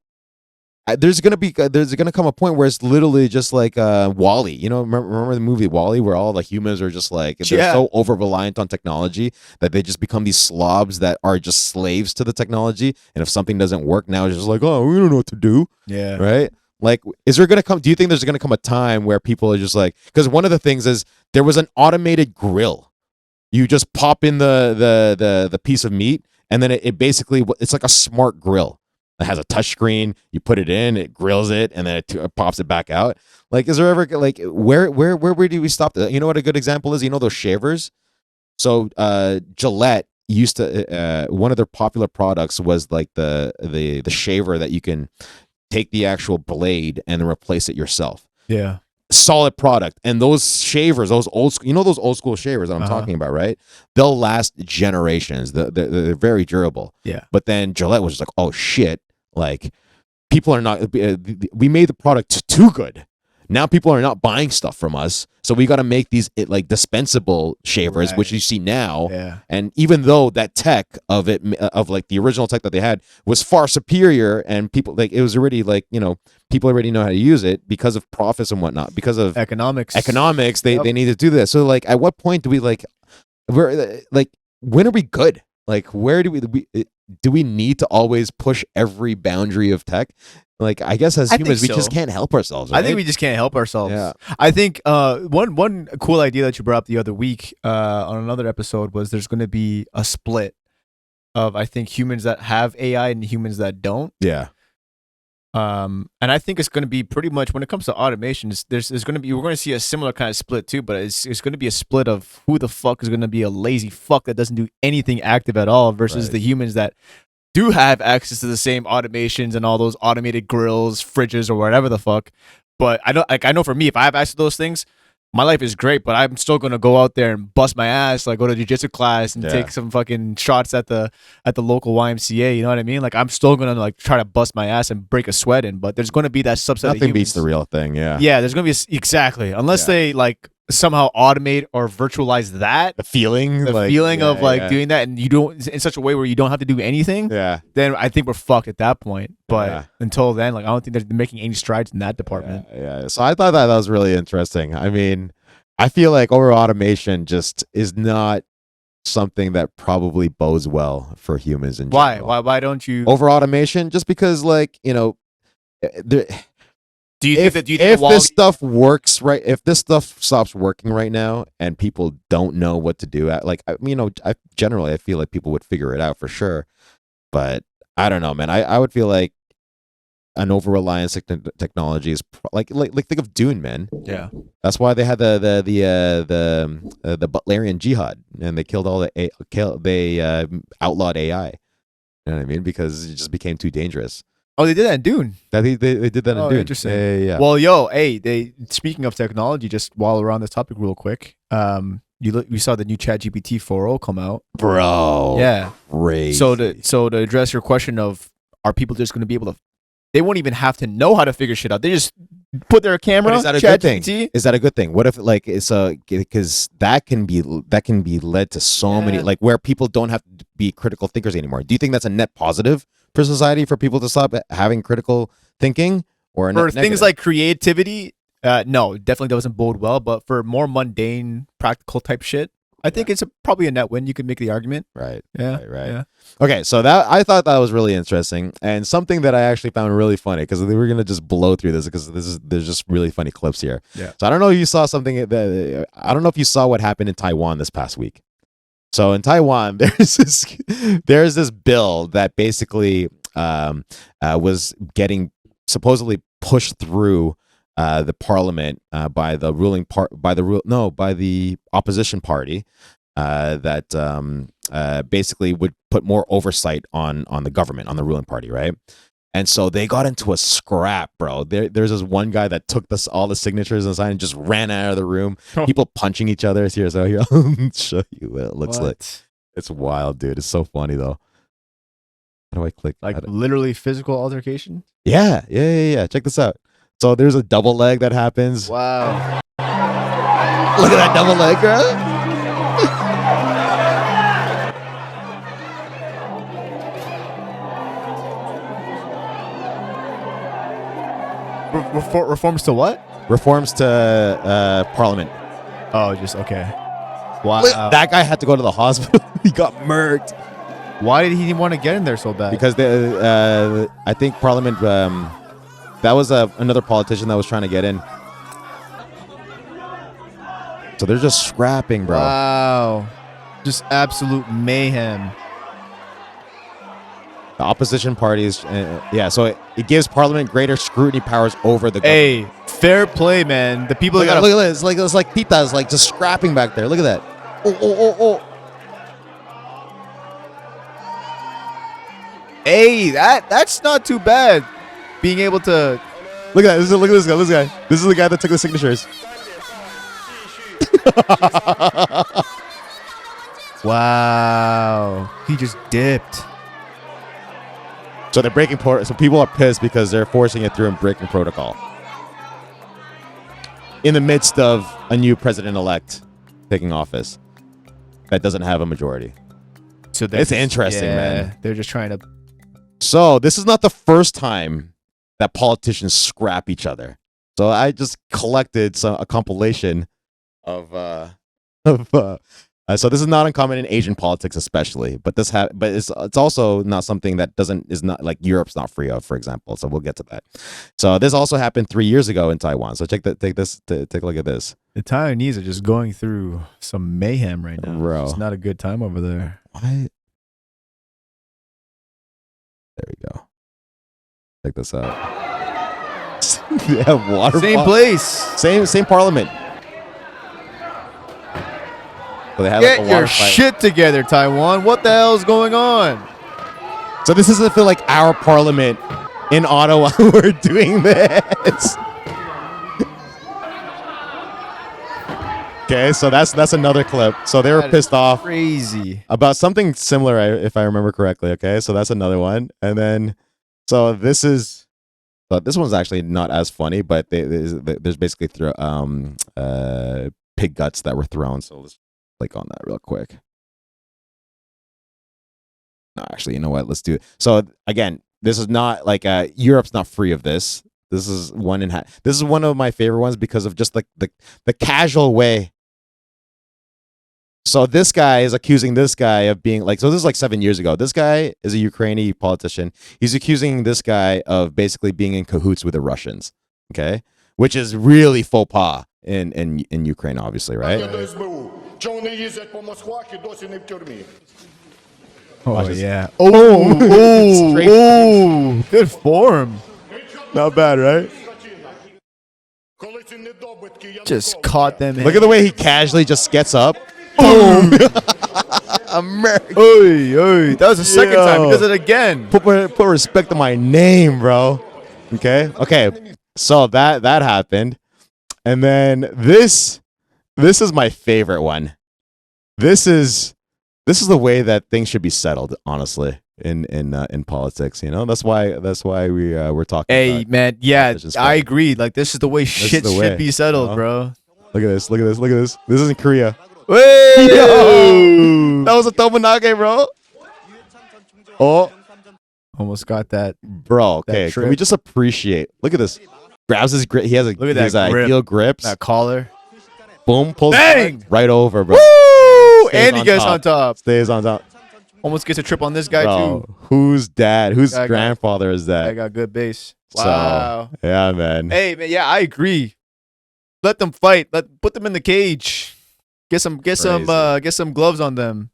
there's gonna come a point where it's literally just like WALL-E. You know, remember the movie WALL-E, where all the humans are just like they're so over reliant on technology that they just become these slobs that are just slaves to the technology. And if something doesn't work now, it's just like, oh, we don't know what to do. Yeah. Right. Like, do you think there's gonna come a time where people are just like, because one of the things is there was an automated grill. You just pop in the piece of meat, and then it basically it's like a smart grill. It has a touch screen. You put it in, it grills it, and then it pops it back out. Like, is there ever like where do we stop that? You know what a good example is? You know those shavers. So Gillette used to one of their popular products was like the shaver that you can take the actual blade and then replace it yourself. Yeah. Solid product. And those shavers, those old school shavers that I'm talking about, right? They'll last generations. They're very durable. Yeah. But then Gillette was just like, oh shit, like people are not. We made the product too good. Now people are not buying stuff from us, so we got to make these like dispensable shavers, which you see now. Yeah. And even though that tech of like the original tech that they had was far superior, and people like it was already like people already know how to use it because of profits and whatnot, because of economics. They need to do this. So like, at what point do we when are we good? Like, where do we need to always push every boundary of tech? Like, I guess as humans, we just can't help ourselves. Right? I think we just can't help ourselves. Yeah. I think one cool idea that you brought up the other week on another episode was there's going to be a split of, I think, humans that have AI and humans that don't. Yeah. And I think it's going to be pretty much when it comes to automation, we're going to see a similar kind of split too, but it's going to be a split of who the fuck is going to be a lazy fuck that doesn't do anything active at all versus the humans that do have access to the same automations and all those automated grills, fridges, or whatever the fuck. But I know for me, if I have access to those things, my life is great, but I'm still gonna go out there and bust my ass, like go to jiu-jitsu class and take some fucking shots at the local YMCA. You know what I mean? Like, I'm still gonna like try to bust my ass and break a sweat in, but there's gonna be that subset. Nothing beats the real thing. Yeah. Yeah. There's gonna be exactly, unless they like somehow automate or virtualize that, The feeling, the like, feeling yeah, of like yeah. doing that, and you don't in such a way where you don't have to do anything, Yeah. then I think we're fucked at that point. But Yeah. until then, like I don't think they're making any strides in that department. Yeah. So I thought that was really interesting. I mean, I feel like over automation just is not something that probably bodes well for humans in Why? general. Why don't you? Over automation, just because, like, there, Do you if think that? Do you think if the this stuff works right, if this stuff stops working right now, and people don't know what to do, like, I generally I feel like people would figure it out for sure, but I don't know, man. I would feel like an over reliance technology is like think of Dune, man. Yeah. That's why they had the Butlerian Jihad, and they killed all they outlawed AI. You know what I mean? Because it just became too dangerous. Oh, they did that in Dune. They did that in Dune. Interesting. Yeah. Well, speaking of technology, just while we're on this topic, real quick, you saw the new ChatGPT 4.0 come out, bro. Yeah. Crazy. So to address your question of, are people just going to be able to? They won't even have to know how to figure shit out. They just put their camera. But is that a good thing? Is that a good thing? What if, like, it's because that can be led to so many, like, where people don't have to be critical thinkers anymore. Do you think that's a net positive for society, for people to stop having critical thinking, or for things like creativity? No, definitely doesn't bode well. But for more mundane, practical type shit, I think it's probably a net win. You could make the argument. Right. Yeah. Right. Yeah. Okay, so that I thought that was really interesting, and something that I actually found really funny, because we were gonna just blow through this because there's just really funny clips here. Yeah. So I don't know if you saw something I don't know if you saw what happened in Taiwan this past week. So in Taiwan, there's this bill that basically was getting supposedly pushed through the parliament by the opposition party that basically would put more oversight on the government, on the ruling party, right? And so they got into a scrap, bro. There's this one guy that took all the signatures and signed and just ran out of the room. People punching each other. Here, so here, I'll show you what it looks like. It's wild, dude. It's so funny though. How do I click? Like literally physical altercation? Yeah. Check this out. So there's a double leg that happens. Wow. Look at that double leg, bro. Reforms to what? Reforms to Parliament. Oh, just okay. Wow. Look, that guy had to go to the hospital. He got murked. Why did he want to get in there so bad? Because I think Parliament. That was another politician that was trying to get in. So they're just scrapping, bro. Wow. Just absolute mayhem. The opposition parties, so it gives Parliament greater scrutiny powers over the government. Hey, fair play, man. The people look at this. It's like titas, like just scrapping back there. Look at that. Oh. Hey, that's not too bad. Being able to look at that. Look at this guy. This guy. This is the guy that took the signatures. Wow. He just dipped. So they're breaking so people are pissed because they're forcing it through and breaking protocol. In the midst of a new president-elect taking office that doesn't have a majority. So it's interesting, man. They're just trying to. So this is not the first time that politicians scrap each other. So I just collected a compilation of so this is not uncommon in Asian politics, especially. But it's also not something that is not like Europe's not free of, for example. So we'll get to that. So this also happened 3 years ago in Taiwan. So take a look at this. The Taiwanese are just going through some mayhem right now. Bro. It's not a good time over there. What? There we go. Check this out. They have water. Same place. Same parliament. So they have Get like a water your fight. shit together, Taiwan. What the hell is going on? So this doesn't feel like our parliament in Ottawa. We're doing this. Okay, so that's another clip. So they were pissed off. Crazy. About something similar, if I remember correctly. Okay, so that's another one, and then this one's actually not as funny, but there's basically pig guts that were thrown. So let's click on that real quick. No, actually, you know what? Let's do it. So again, this is not like Europe's not free of this. This is this is one of my favorite ones because of just like the casual way. So this guy is accusing this guy of being like, so this is like 7 years ago. This guy is a Ukrainian politician. He's accusing this guy of basically being in cahoots with the Russians. Okay, which is really faux pas in Ukraine, obviously, right? Oh yeah. Oh, good form. Not bad, right? Just caught them. Look at the way he casually just gets up. Boom! American. Oy. That was the second time. He does it again. Put respect to my name, bro. Okay. So that happened, and then this is my favorite one. This is the way that things should be settled, honestly, in politics. You know, that's why we're talking. Hey, about man, yeah, I agree. Like, this is the way shit should be settled, bro. Look at this. This isn't Korea. Hey, yo! That was a Tomonage, bro. Oh, almost got that, bro. Okay, can we just appreciate? Look at this. Grabs his grip. He has his ideal grips. That collar. Boom, pulls right over, bro. Woo! And he gets on top. Stays on top. Almost gets a trip on this guy too. Whose grandfather is that? I got good base. Wow. So, yeah, man. Hey, man. Yeah, I agree. Let them fight. Put them in the cage. Get some gloves on them,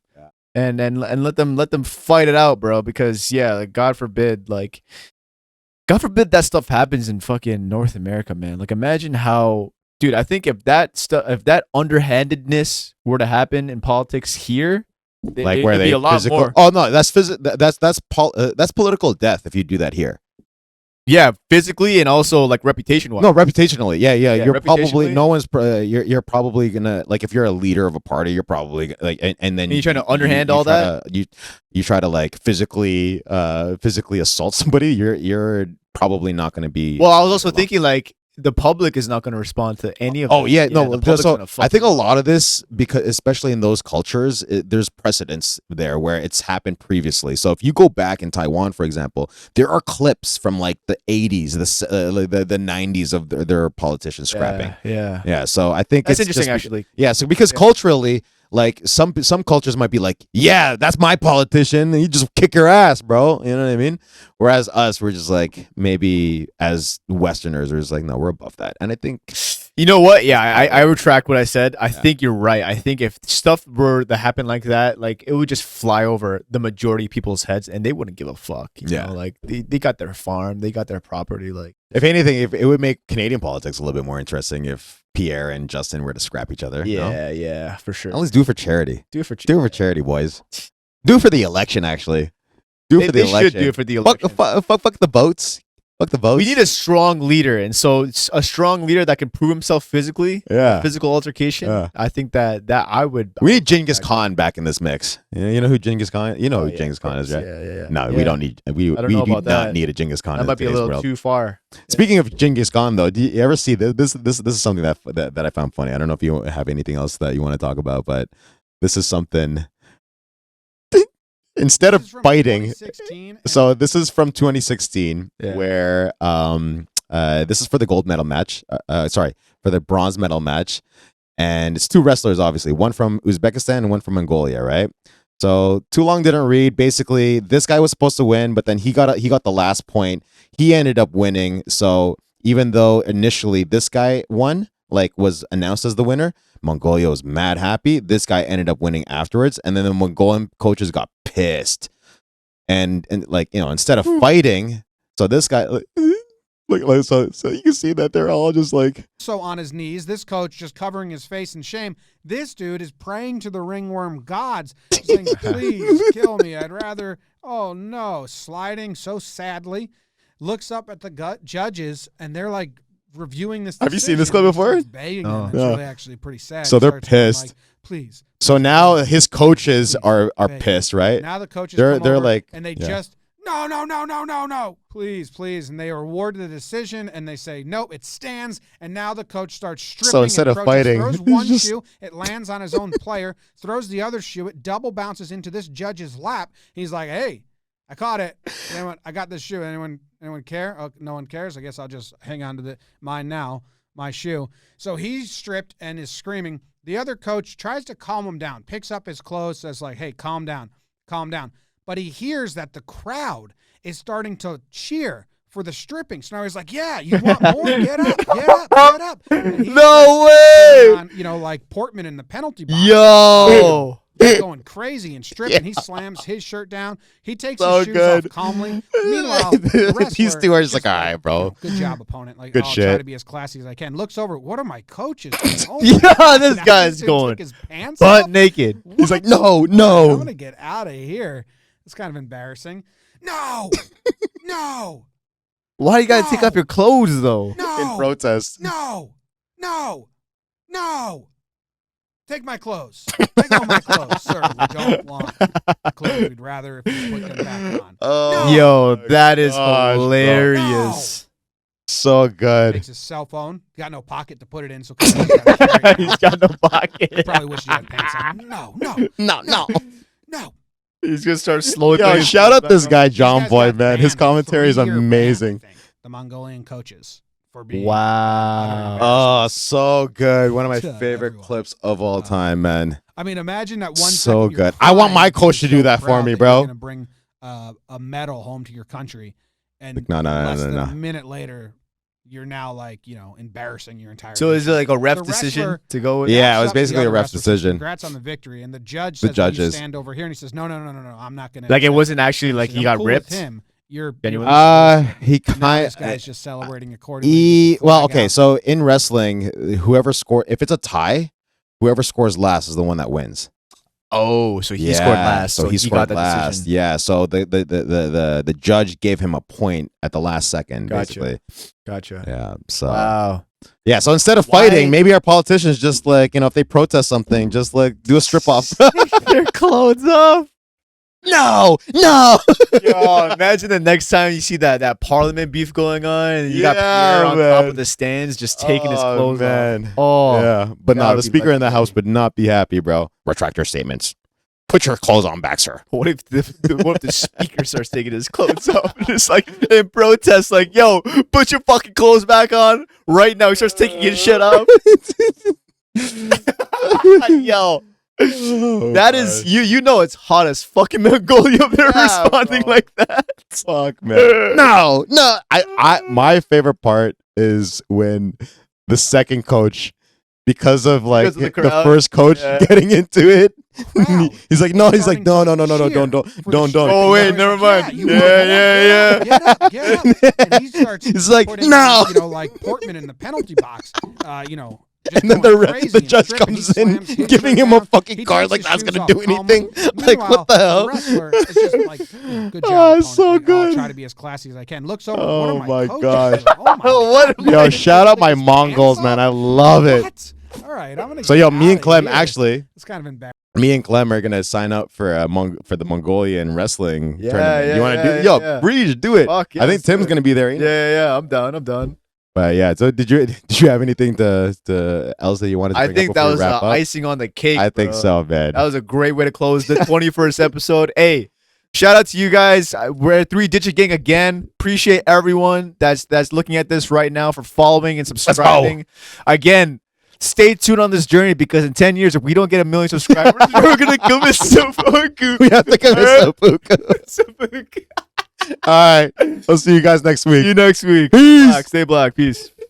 and let them fight it out, bro. Because like, God forbid that stuff happens in fucking North America, man. Like, imagine how, dude. I think if that underhandedness were to happen in politics here, like where they be a lot physical. more. Oh no, that's political death if you do that here. Yeah, physically and also like reputation-wise. No, reputationally. Yeah. You're probably reputationally. you're probably gonna, like, if you're a leader of a party, you're probably like, and then you're trying to underhand all that. You try to like physically assault somebody. You're probably not going to be. Well, I was also thinking like the public is not going to respond to any of. Oh yeah, no. So I think a lot of this, because especially in those cultures, there's precedents there where it's happened previously. So if you go back in Taiwan, for example, there are clips from like the 80s, the 90s of their politicians scrapping. Yeah. So I think that's interesting, actually. Yeah. So because culturally, like some cultures might be like, yeah, that's my politician, and you just kick your ass, bro. You know what I mean? Whereas us, we're just like, maybe as Westerners, we're just like, no, we're above that. And I think, you know what? Yeah, I retract what I said. I think you're right. I think if stuff were to happen like that, like, it would just fly over the majority of people's heads, and they wouldn't give a fuck. You know? Like they got their farm, they got their property. Like, if anything, if it would make Canadian politics a little bit more interesting if Pierre and Justin were to scrap each other. Yeah, for sure. At least do it for charity. Do it for charity, boys. Do it for the election, actually. Do it for the election. They should do it for the election. Fuck the votes. Fuck the votes. We need a strong leader, and so a strong leader that can prove himself physically. Yeah. Physical altercation. Yeah. I think that I would. We need Genghis Khan back in this mix. You know who Genghis Khan? You know who Genghis Khan is, right? Yeah. No, we don't need. We do not need a Genghis Khan. That might be a little too far. Speaking of Genghis Khan, though, do you ever see this? This is something that I found funny. I don't know if you have anything else that you want to talk about, but this is something. Instead of fighting, so this is from 2016, where this is for the gold medal match. For the bronze medal match, and it's two wrestlers, obviously, one from Uzbekistan and one from Mongolia, right? So too long didn't read. Basically, this guy was supposed to win, but then he got the last point. He ended up winning. So even though initially this guy won, like, was announced as the winner, Mongolia was mad happy. This guy ended up winning afterwards, and then the Mongolian coaches got pissed, and like, you know, instead of fighting, so this guy, like so you can see that they're all just like, so on his knees. This coach just covering his face in shame. This dude is praying to the ringworm gods, saying, "Please kill me. I'd rather." Oh no, sliding so sadly. Looks up at the judges, and they're like reviewing this decision. Have you seen this clip before? Begging them. It's really actually pretty sad. So they're pissed. Like, please. So now his coaches are pissed, right? Now the coaches they're come over like, and they just no, no, no, no, no, no. Please, please. And they award the decision, and they say, nope, it stands. And now the coach starts stripping. So instead and of fighting, throws one just- shoe, it lands on his own player, throws the other shoe, it double bounces into this judge's lap. He's like, hey, I caught it. Anyone, I got this shoe. Anyone care? Oh, no one cares. I guess I'll just hang on to mine now, my shoe. So he's stripped and is screaming. The other coach tries to calm him down, picks up his clothes, says like, hey, calm down, calm down. But he hears that the crowd is starting to cheer for the stripping. So now he's like, yeah, you want more? Get up, get up, get up. No way! On, like Portman in the penalty box. Yo! He's going crazy and stripping. He slams his shirt down. He takes his shoes off calmly. Meanwhile, the wrestler these two are just like, all right, bro. Good job, opponent. Like, Good I'll shit. try to be as classy as I can. Looks over. What are my coaches doing? Oh my Yeah, God. this Now guy's dude going took his pants butt off? naked. He's like, What? no, I'm no. gonna get out of here. It's kind of embarrassing. No, no, Why you gotta take No. off your clothes though? no, In protest. no, no, no. Take my clothes. Take all my clothes, sir. We don't want clothes. We'd rather if you put them back on. Oh, Yo, that is gosh, bro. hilarious. so good. Takes his cell phone. Got no pocket to put it in, so he's gotta carry it He's out. got no pocket. Probably wish you had pants on. No, no, No, no. no. He's gonna start slowly. Yo, putting his shout out clothes this back guy, These John guys Boyd, got man. His banned, commentary is 3-year ban, I amazing. think, the Mongolian coaches for on. being. Wow. Oh, so good. One of my To favorite everyone. clips of all time, man. I mean, imagine that one. So second you're good. I want my crying coach to because do you're that so for proud me, that bro. You're gonna bring a medal home to your country, and No, no, no, less no, than no. a minute later, you're now like embarrassing your entire. So is it like a ref The decision wrestler- to go with? Yeah, it Wraps was up the basically a other ref wrestler, says, decision. Congrats on the victory, and the judge The says, "Will you judges. stand over here," and he says, "No, no, no, no, no, I'm not gonna." Like it accept wasn't actually like Says, he "I'm got cool with ripped. him. You're Genuinely? He now kind this guy's just celebrating accordingly. well, Flag okay. out. So in wrestling, whoever score, if it's a tie, whoever scores last is the one that wins. Oh, so he scored last. So he got scored that last. decision. Yeah. So the judge gave him a point at the last second, Gotcha. basically. Gotcha. Yeah. So Wow. yeah. So instead of Why- fighting, maybe our politicians just like if they protest something, just like do a strip off. Their clothes off. No, no. Yo, imagine the next time you see that Parliament beef going on, and you got Yeah, Pierre on man. top of the stands just taking his Oh, clothes man. off. Oh, Yeah, but no, gotta the be speaker in the legendary. house would not be happy, bro. Retract your statements. Put your clothes on back, sir. what if the speaker starts taking his clothes off and just like in protest, like, yo, put your fucking clothes back on right now. He starts taking his shit off. Yo, that is you know it's hot as fucking Mongolia if they're Yeah, responding bro. like that. Fuck, man. No. My favorite part is when the second coach, because of Because of the the crowd? first coach Yeah. getting into it, Crowd he's like, no, he's like, no, starting no, no, no, no, to don't. cheer for the Don't. stripping. Oh, wait, He's never like, mind. you Yeah, want yeah, more? Get up, get up. And he starts He's like, putting, no. like Portman in the penalty box, just And then going the crazy the and judge stripping. He comes in, slams his giving shirt him a down. fucking He card takes like his that's shoes gonna off do calmly. anything. Like, what the hell? The wrestler is just like, good job, Oh, opponent. so Like, good. I'll try to be as classy as I can. Looks over. Oh, What are my my coaches gosh. doing? Oh my What- God. Yo, Did shout he out my take his Mongols, pants man. I off? love it. What? All right, I'm gonna. So get yo, me and outta Clem here. actually, It's kind of embarrassing. me and Clem are gonna sign up for for the Mongolian wrestling Yeah, tournament. yeah, You want to yeah, do? Yo, yeah. Breeze, do it. Fuck, yeah, I think let's do Tim's it. gonna be there. ain't he? Yeah. I'm done. But yeah. So did you have anything to else that you wanted to I bring think up that before we was wrap up? icing on the cake. I think bro. so, man. That was a great way to close the 21st episode. Hey, shout out to you guys. We're at 3 Digit Gang again. Appreciate everyone that's looking at this right now for following and subscribing. Again, stay tuned on this journey because in 10 years, if we don't get 1 million subscribers, we're gonna come with Seppuku. We have to go to Seppuku. Seppuku. All right. I'll see you guys next See week. you next week. Peace. Stay black. Peace.